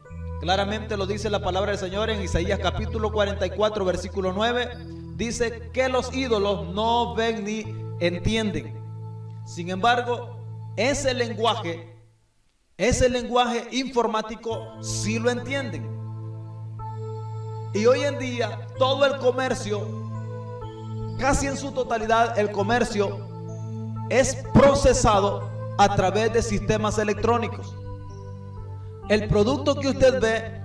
Claramente lo dice la palabra del Señor en Isaías capítulo 44, versículo 9. Dice que los ídolos no ven ni entienden. Sin embargo, ese lenguaje informático sí lo entienden. Y hoy en día todo el comercio, casi en su totalidad el comercio, es procesado a través de sistemas electrónicos. El producto que usted ve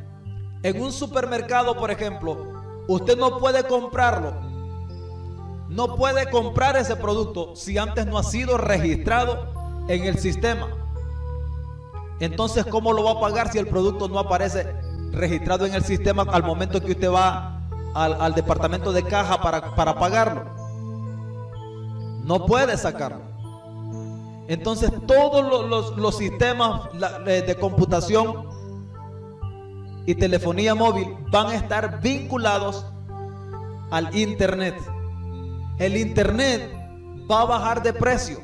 en un supermercado, por ejemplo, usted no puede comprarlo. No puede comprar ese producto si antes no ha sido registrado en el sistema. Entonces, ¿cómo lo va a pagar si el producto no aparece registrado en el sistema al momento que usted va al departamento de caja para pagarlo? No puede sacarlo. Entonces todos los sistemas de computación y telefonía móvil van a estar vinculados al internet. El internet va a bajar de precio.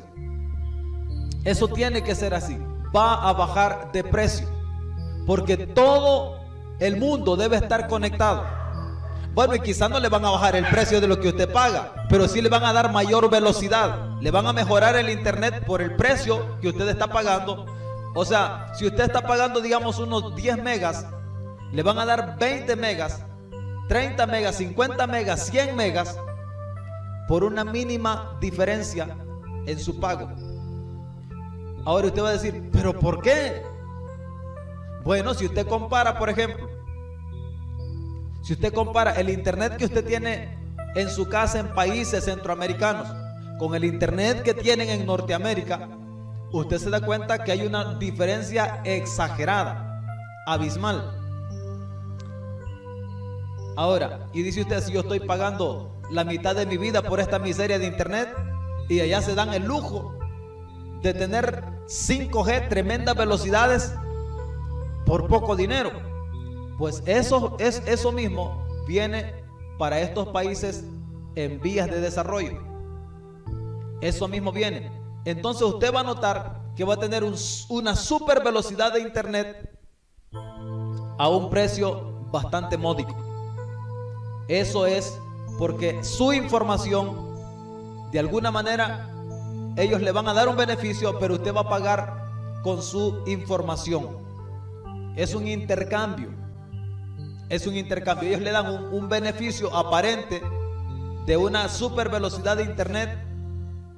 Eso tiene que ser así. Va a bajar de precio porque todo el mundo debe estar conectado. Bueno, y quizás no le van a bajar el precio de lo que usted paga, pero sí le van a dar mayor velocidad. Le van a mejorar el internet por el precio que usted está pagando. O sea, si usted está pagando, digamos, unos 10 megas, le van a dar 20 megas, 30 megas, 50 megas, 100 megas, por una mínima diferencia en su pago. Ahora usted va a decir, ¿pero por qué? Bueno, si usted compara, por ejemplo, si usted compara el internet que usted tiene en su casa en países centroamericanos con el internet que tienen en Norteamérica, usted se da cuenta que hay una diferencia exagerada, abismal. Ahora, y dice usted, si yo estoy pagando la mitad de mi vida por esta miseria de internet y allá se dan el lujo de tener 5G, tremendas velocidades por poco dinero. Pues eso mismo viene para estos países en vías de desarrollo. Eso mismo viene. Entonces usted va a notar que va a tener una super velocidad de internet a un precio bastante módico. Eso es porque su información, de alguna manera, ellos le van a dar un beneficio, pero usted va a pagar con su información. Es un intercambio. Es un intercambio. Ellos le dan un beneficio aparente de una super velocidad de internet,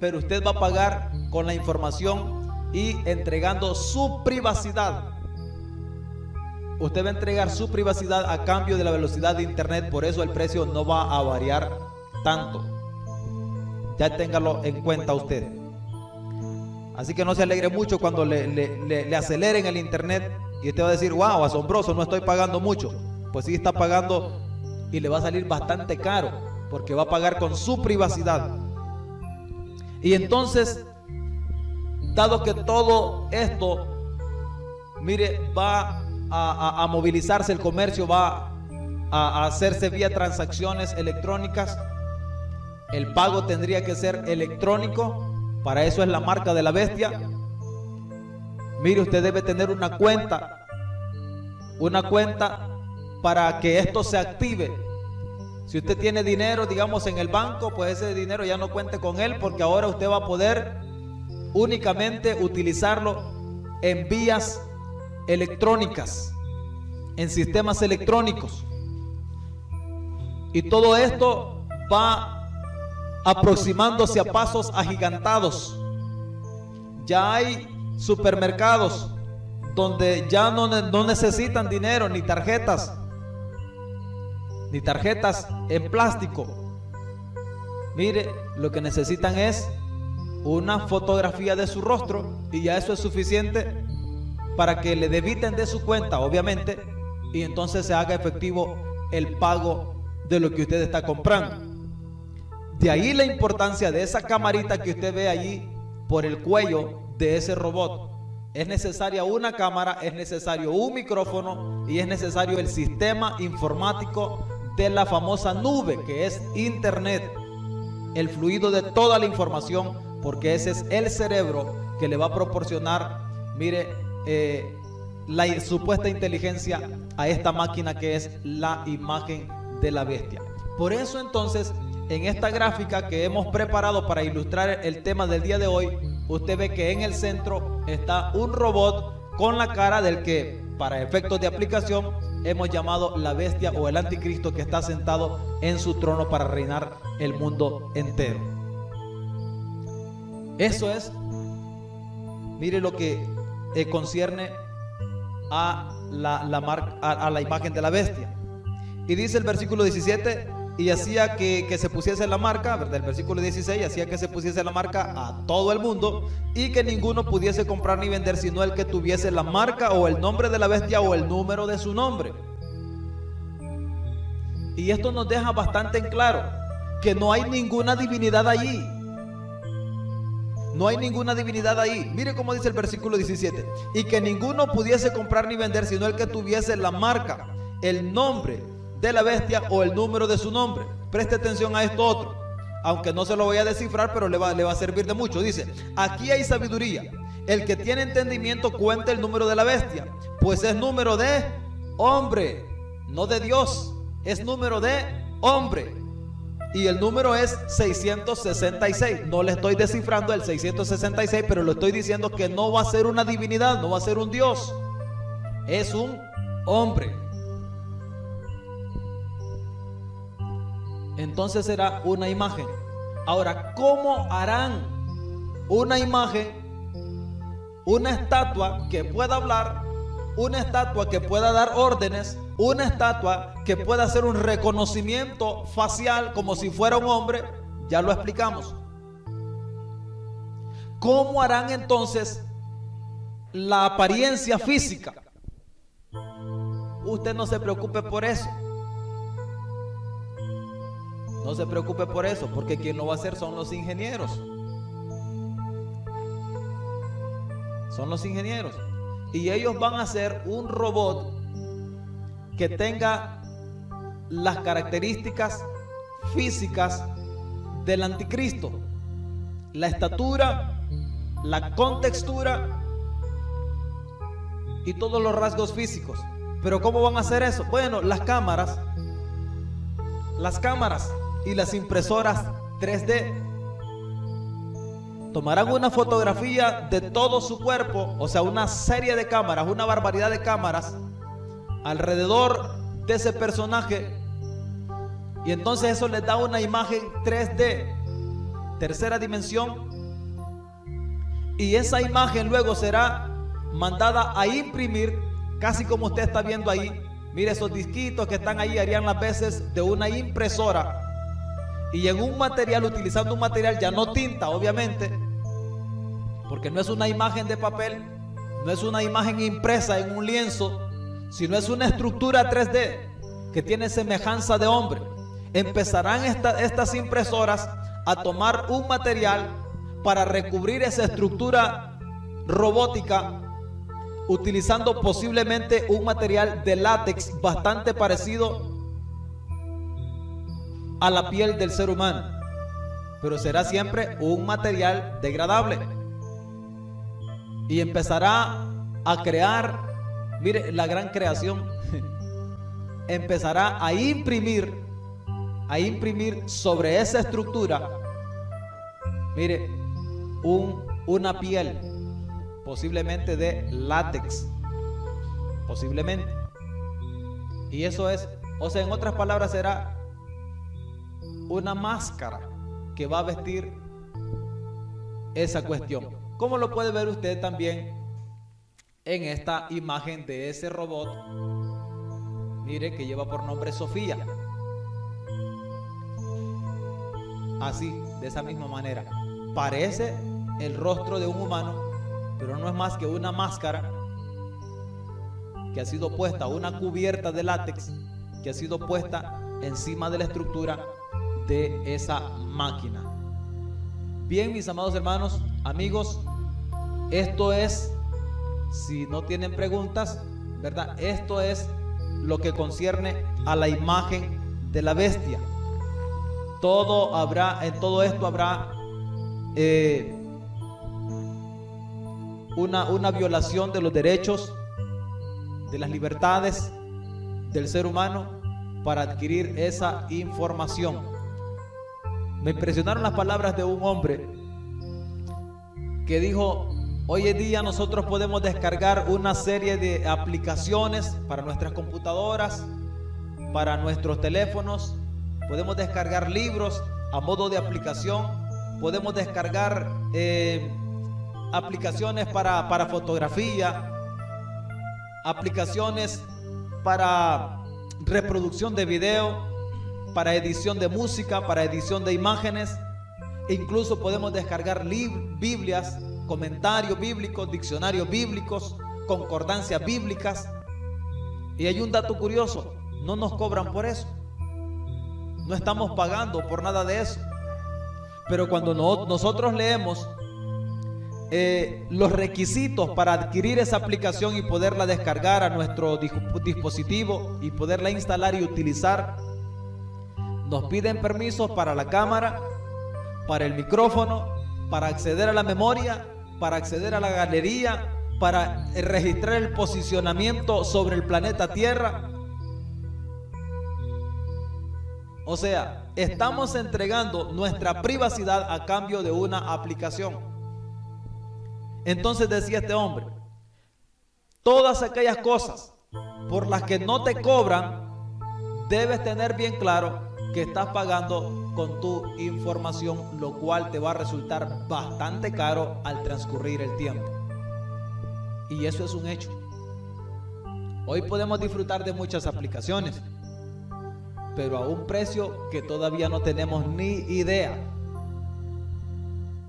pero usted va a pagar con la información y entregando su privacidad. Usted va a entregar su privacidad a cambio de la velocidad de internet. Por eso el precio no va a variar tanto. Ya téngalo en cuenta usted. Así que no se alegre mucho cuando le aceleren el internet y usted va a decir: wow, asombroso, no estoy pagando mucho. Pues sí, está pagando y le va a salir bastante caro, porque va a pagar con su privacidad. Y entonces, dado que todo esto, mire, va a movilizarse el comercio, va a hacerse vía transacciones electrónicas, el pago tendría que ser electrónico. Para eso es la marca de la bestia. Mire, usted debe tener una cuenta para que esto se active. Si usted tiene dinero, digamos, en el banco, pues ese dinero ya no cuente con él, porque ahora usted va a poder únicamente utilizarlo en vías electrónicas, en sistemas electrónicos. Y todo esto va aproximándose a pasos agigantados. Ya hay supermercados donde ya no necesitan dinero ni tarjetas en plástico. Mire, lo que necesitan es una fotografía de su rostro y ya eso es suficiente para que le debiten de su cuenta, obviamente, y entonces se haga efectivo el pago de lo que usted está comprando. De ahí la importancia de esa camarita que usted ve allí por el cuello de ese robot. Es necesaria una cámara, es necesario un micrófono y es necesario el sistema informático de la famosa nube, que es internet, el fluido de toda la información, porque ese es el cerebro que le va a proporcionar, mire, la supuesta inteligencia a esta máquina que es la imagen de la bestia. Por eso entonces, en esta gráfica que hemos preparado para ilustrar el tema del día de hoy, usted ve que en el centro está un robot con la cara del que, para efectos de aplicación, hemos llamado la bestia o el anticristo, que está sentado en su trono para reinar el mundo entero. Eso es, mire, lo que concierne a la imagen de la bestia. Y dice el versículo 17: y hacía que se pusiese la marca, ¿verdad? El versículo 16: hacía que se pusiese la marca a todo el mundo, y que ninguno pudiese comprar ni vender sino el que tuviese la marca o el nombre de la bestia o el número de su nombre. Y esto nos deja bastante en claro que no hay ninguna divinidad allí. No hay ninguna divinidad ahí. Mire cómo dice el versículo 17: y que ninguno pudiese comprar ni vender sino el que tuviese la marca, el nombre de la bestia o el número de su nombre. Preste atención a esto otro, aunque no se lo voy a descifrar, pero le va a servir de mucho. Dice: aquí hay sabiduría. El que tiene entendimiento cuenta el número de la bestia, pues es número de hombre, no de Dios, es número de hombre. Y el número es 666. No le estoy descifrando el 666, pero le estoy diciendo que no va a ser una divinidad, no va a ser un Dios, es un hombre. Entonces será una imagen. Ahora, ¿cómo harán una imagen, una estatua que pueda hablar, una estatua que pueda dar órdenes, una estatua que pueda hacer un reconocimiento facial como si fuera un hombre? Ya lo explicamos. ¿Cómo harán entonces la apariencia física? Usted no se preocupe por eso. No se preocupe por eso, porque quien lo va a hacer son los ingenieros. Son los ingenieros. Y ellos van a hacer un robot que tenga las características físicas del anticristo. La estatura, la contextura y todos los rasgos físicos. Pero ¿cómo van a hacer eso? Bueno, las cámaras y las impresoras 3D tomarán una fotografía de todo su cuerpo, o sea, una serie de cámaras, una barbaridad de cámaras alrededor de ese personaje, y entonces eso les da una imagen 3D, tercera dimensión, y esa imagen luego será mandada a imprimir, casi como usted está viendo ahí. Mire, esos disquitos que están ahí harían las veces de una impresora, y en un material, utilizando un material ya no tinta, obviamente, porque no es una imagen de papel, no es una imagen impresa en un lienzo, sino es una estructura 3D que tiene semejanza de hombre. Empezarán estas impresoras a tomar un material para recubrir esa estructura robótica, utilizando posiblemente un material de látex bastante parecido a la piel del ser humano, pero será siempre un material degradable, y empezará a crear, mire la gran creación, empezará a imprimir sobre esa estructura, mire, una piel, posiblemente de látex, posiblemente. Y eso es, o sea, en otras palabras, será una máscara que va a vestir esa cuestión. ¿Cómo lo puede ver usted también en esta imagen de ese robot? Mire, que lleva por nombre Sofía. Así, de esa misma manera, parece el rostro de un humano, pero no es más que una máscara que ha sido puesta, una cubierta de látex que ha sido puesta encima de la estructura de esa máquina. Bien, mis amados hermanos, amigos, esto es, si no tienen preguntas, ¿verdad? Esto es lo que concierne a la imagen de la bestia. En todo esto habrá una violación de los derechos, de las libertades del ser humano para adquirir esa información. Me impresionaron las palabras de un hombre que dijo: hoy en día nosotros podemos descargar una serie de aplicaciones para nuestras computadoras, para nuestros teléfonos, podemos descargar libros a modo de aplicación, podemos descargar aplicaciones para fotografía, aplicaciones para reproducción de video, para edición de música, para edición de imágenes. Incluso podemos descargar Biblias, comentarios bíblicos, diccionarios bíblicos, concordancias bíblicas. Y hay un dato curioso: no nos cobran por eso, no estamos pagando por nada de eso. Pero cuando nosotros leemos los requisitos para adquirir esa aplicación y poderla descargar a nuestro dispositivo y poderla instalar y utilizar, nos piden permisos para la cámara, para el micrófono, para acceder a la memoria, para acceder a la galería, para registrar el posicionamiento sobre el planeta Tierra. O sea, estamos entregando nuestra privacidad a cambio de una aplicación. Entonces decía este hombre: todas aquellas cosas por las que no te cobran, debes tener bien claro que estás pagando con tu información, lo cual te va a resultar bastante caro al transcurrir el tiempo. Y eso es un hecho. Hoy podemos disfrutar de muchas aplicaciones, pero a un precio que todavía no tenemos ni idea.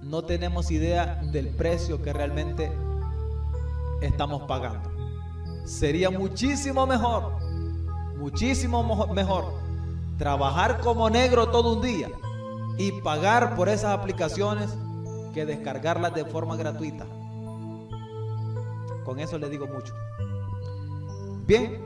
No tenemos idea del precio que realmente estamos pagando. Sería muchísimo mejor trabajar como negro todo un día y pagar por esas aplicaciones que descargarlas de forma gratuita. Con eso le digo mucho. Bien,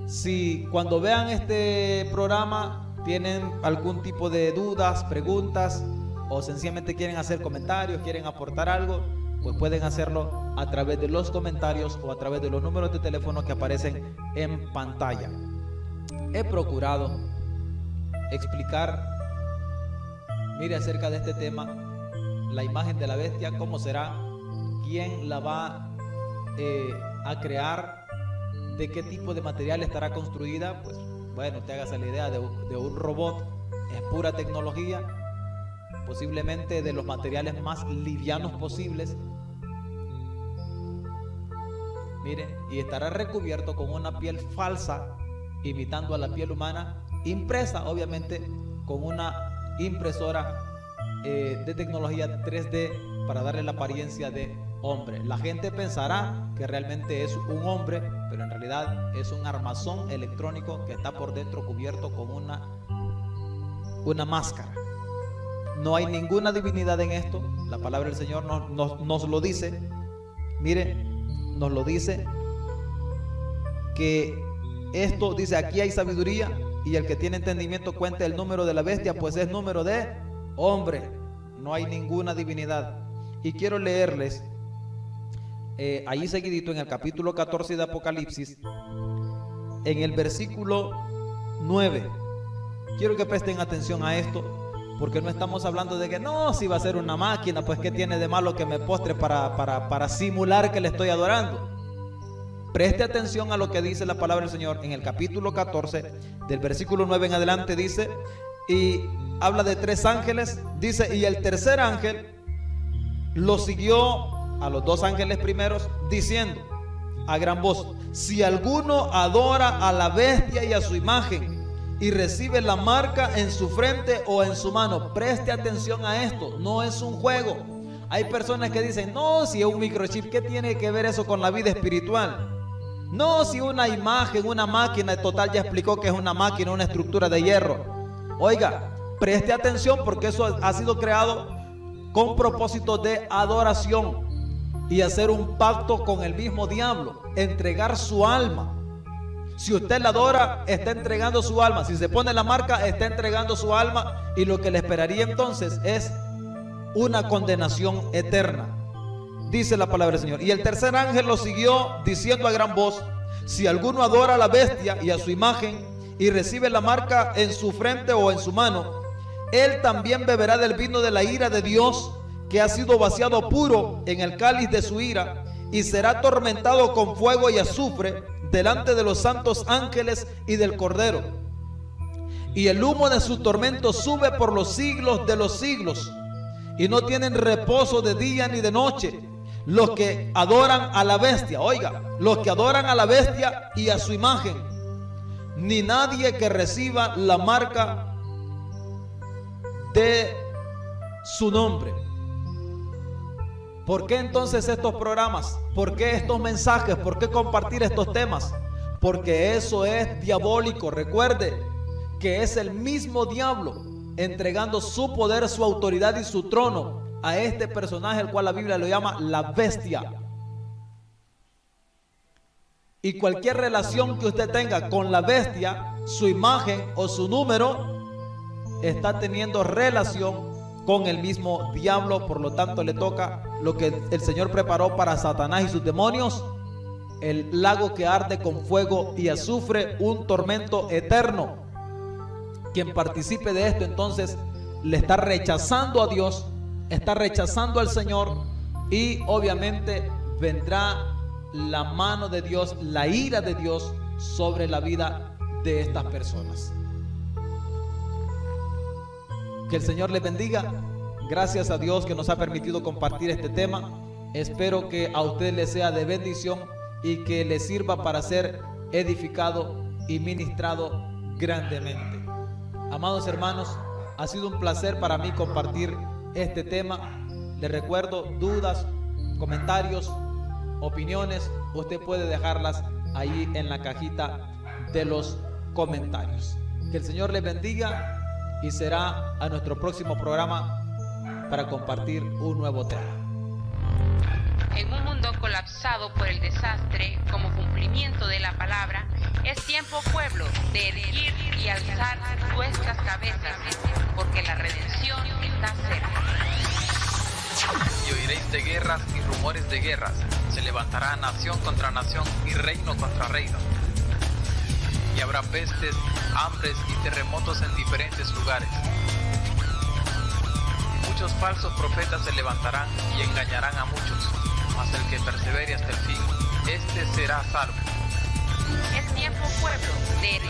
si cuando vean este programa tienen algún tipo de dudas, preguntas, o sencillamente quieren hacer comentarios, quieren aportar algo, pues pueden hacerlo a través de los comentarios o a través de los números de teléfono que aparecen en pantalla. He procurado explicar, mire, acerca de este tema, la imagen de la bestia, cómo será, quién la va a crear, de qué tipo de material estará construida. Pues bueno, te hagas la idea de un robot, es pura tecnología, posiblemente de los materiales más livianos posibles. Miren, y estará recubierto con una piel falsa, imitando a la piel humana, impresa obviamente con una impresora de tecnología 3D para darle la apariencia de hombre. La gente pensará que realmente es un hombre, pero en realidad es un armazón electrónico que está por dentro cubierto con una máscara. No hay ninguna divinidad en esto. La palabra del Señor nos lo dice. Mire, nos lo dice que esto dice: aquí hay sabiduría, y el que tiene entendimiento cuente el número de la bestia, pues es número de hombre. No hay ninguna divinidad. Y quiero leerles ahí seguidito en el capítulo 14 de Apocalipsis, en el versículo 9. Quiero que presten atención a esto, porque no estamos hablando de que no, si va a ser una máquina, pues qué tiene de malo que me postre para simular que le estoy adorando. Preste atención a lo que dice la palabra del Señor en el capítulo 14, del versículo 9 en adelante. Dice, y habla de 3 ángeles. Dice, y el tercer ángel lo siguió a los 2 ángeles primeros, diciendo a gran voz: si alguno adora a la bestia y a su imagen, y recibe la marca en su frente o en su mano. Preste atención a esto, no es un juego. Hay personas que dicen: no, si es un microchip, ¿qué tiene que ver eso con la vida espiritual? No, si una imagen, una máquina, total, ya explicó que es una máquina, una estructura de hierro. Oiga, preste atención, porque eso ha sido creado con propósito de adoración y hacer un pacto con el mismo diablo, entregar su alma. Si usted la adora, está entregando su alma. Si se pone la marca, está entregando su alma, y lo que le esperaría entonces es una condenación eterna. Dice la palabra del Señor: y el tercer ángel lo siguió diciendo a gran voz: si alguno adora a la bestia y a su imagen, y recibe la marca en su frente o en su mano, él también beberá del vino de la ira de Dios, que ha sido vaciado puro en el cáliz de su ira, y será atormentado con fuego y azufre delante de los santos ángeles y del Cordero. Y el humo de su tormento sube por los siglos de los siglos, y no tienen reposo de día ni de noche los que adoran a la bestia. Oiga, los que adoran a la bestia y a su imagen, ni nadie que reciba la marca de su nombre. ¿Por qué entonces estos programas? ¿Por qué estos mensajes? ¿Por qué compartir estos temas? Porque eso es diabólico. Recuerde que es el mismo diablo entregando su poder, su autoridad y su trono a este personaje, el cual la Biblia lo llama la bestia. Y cualquier relación que usted tenga con la bestia, su imagen o su número, está teniendo relación con el mismo diablo. Por lo tanto, le toca lo que el Señor preparó para Satanás y sus demonios: el lago que arde con fuego y azufre, un tormento eterno. Quien participe de esto, entonces, le está rechazando a Dios, está rechazando al Señor, y obviamente vendrá la mano de Dios, la ira de Dios sobre la vida de estas personas. Que el Señor les bendiga. Gracias a Dios que nos ha permitido compartir este tema. Espero que a usted le sea de bendición y que le sirva para ser edificado y ministrado grandemente. Amados hermanos, ha sido un placer para mí compartir este tema. Les recuerdo, dudas, comentarios, opiniones, usted puede dejarlas ahí en la cajita de los comentarios. Que el Señor les bendiga, y será a nuestro próximo programa para compartir un nuevo tema. En un mundo colapsado por el desastre, como cumplimiento de la palabra, es tiempo, pueblo, de erguir y alzar nuestras cabezas, porque la redención está cerca. Y oiréis de guerras y rumores de guerras. Se levantará nación contra nación y reino contra reino. Y habrá pestes, hambres y terremotos en diferentes lugares. Muchos falsos profetas se levantarán y engañarán a muchos, mas el que persevere hasta el fin, este será salvo. Es tiempo, pueblo, de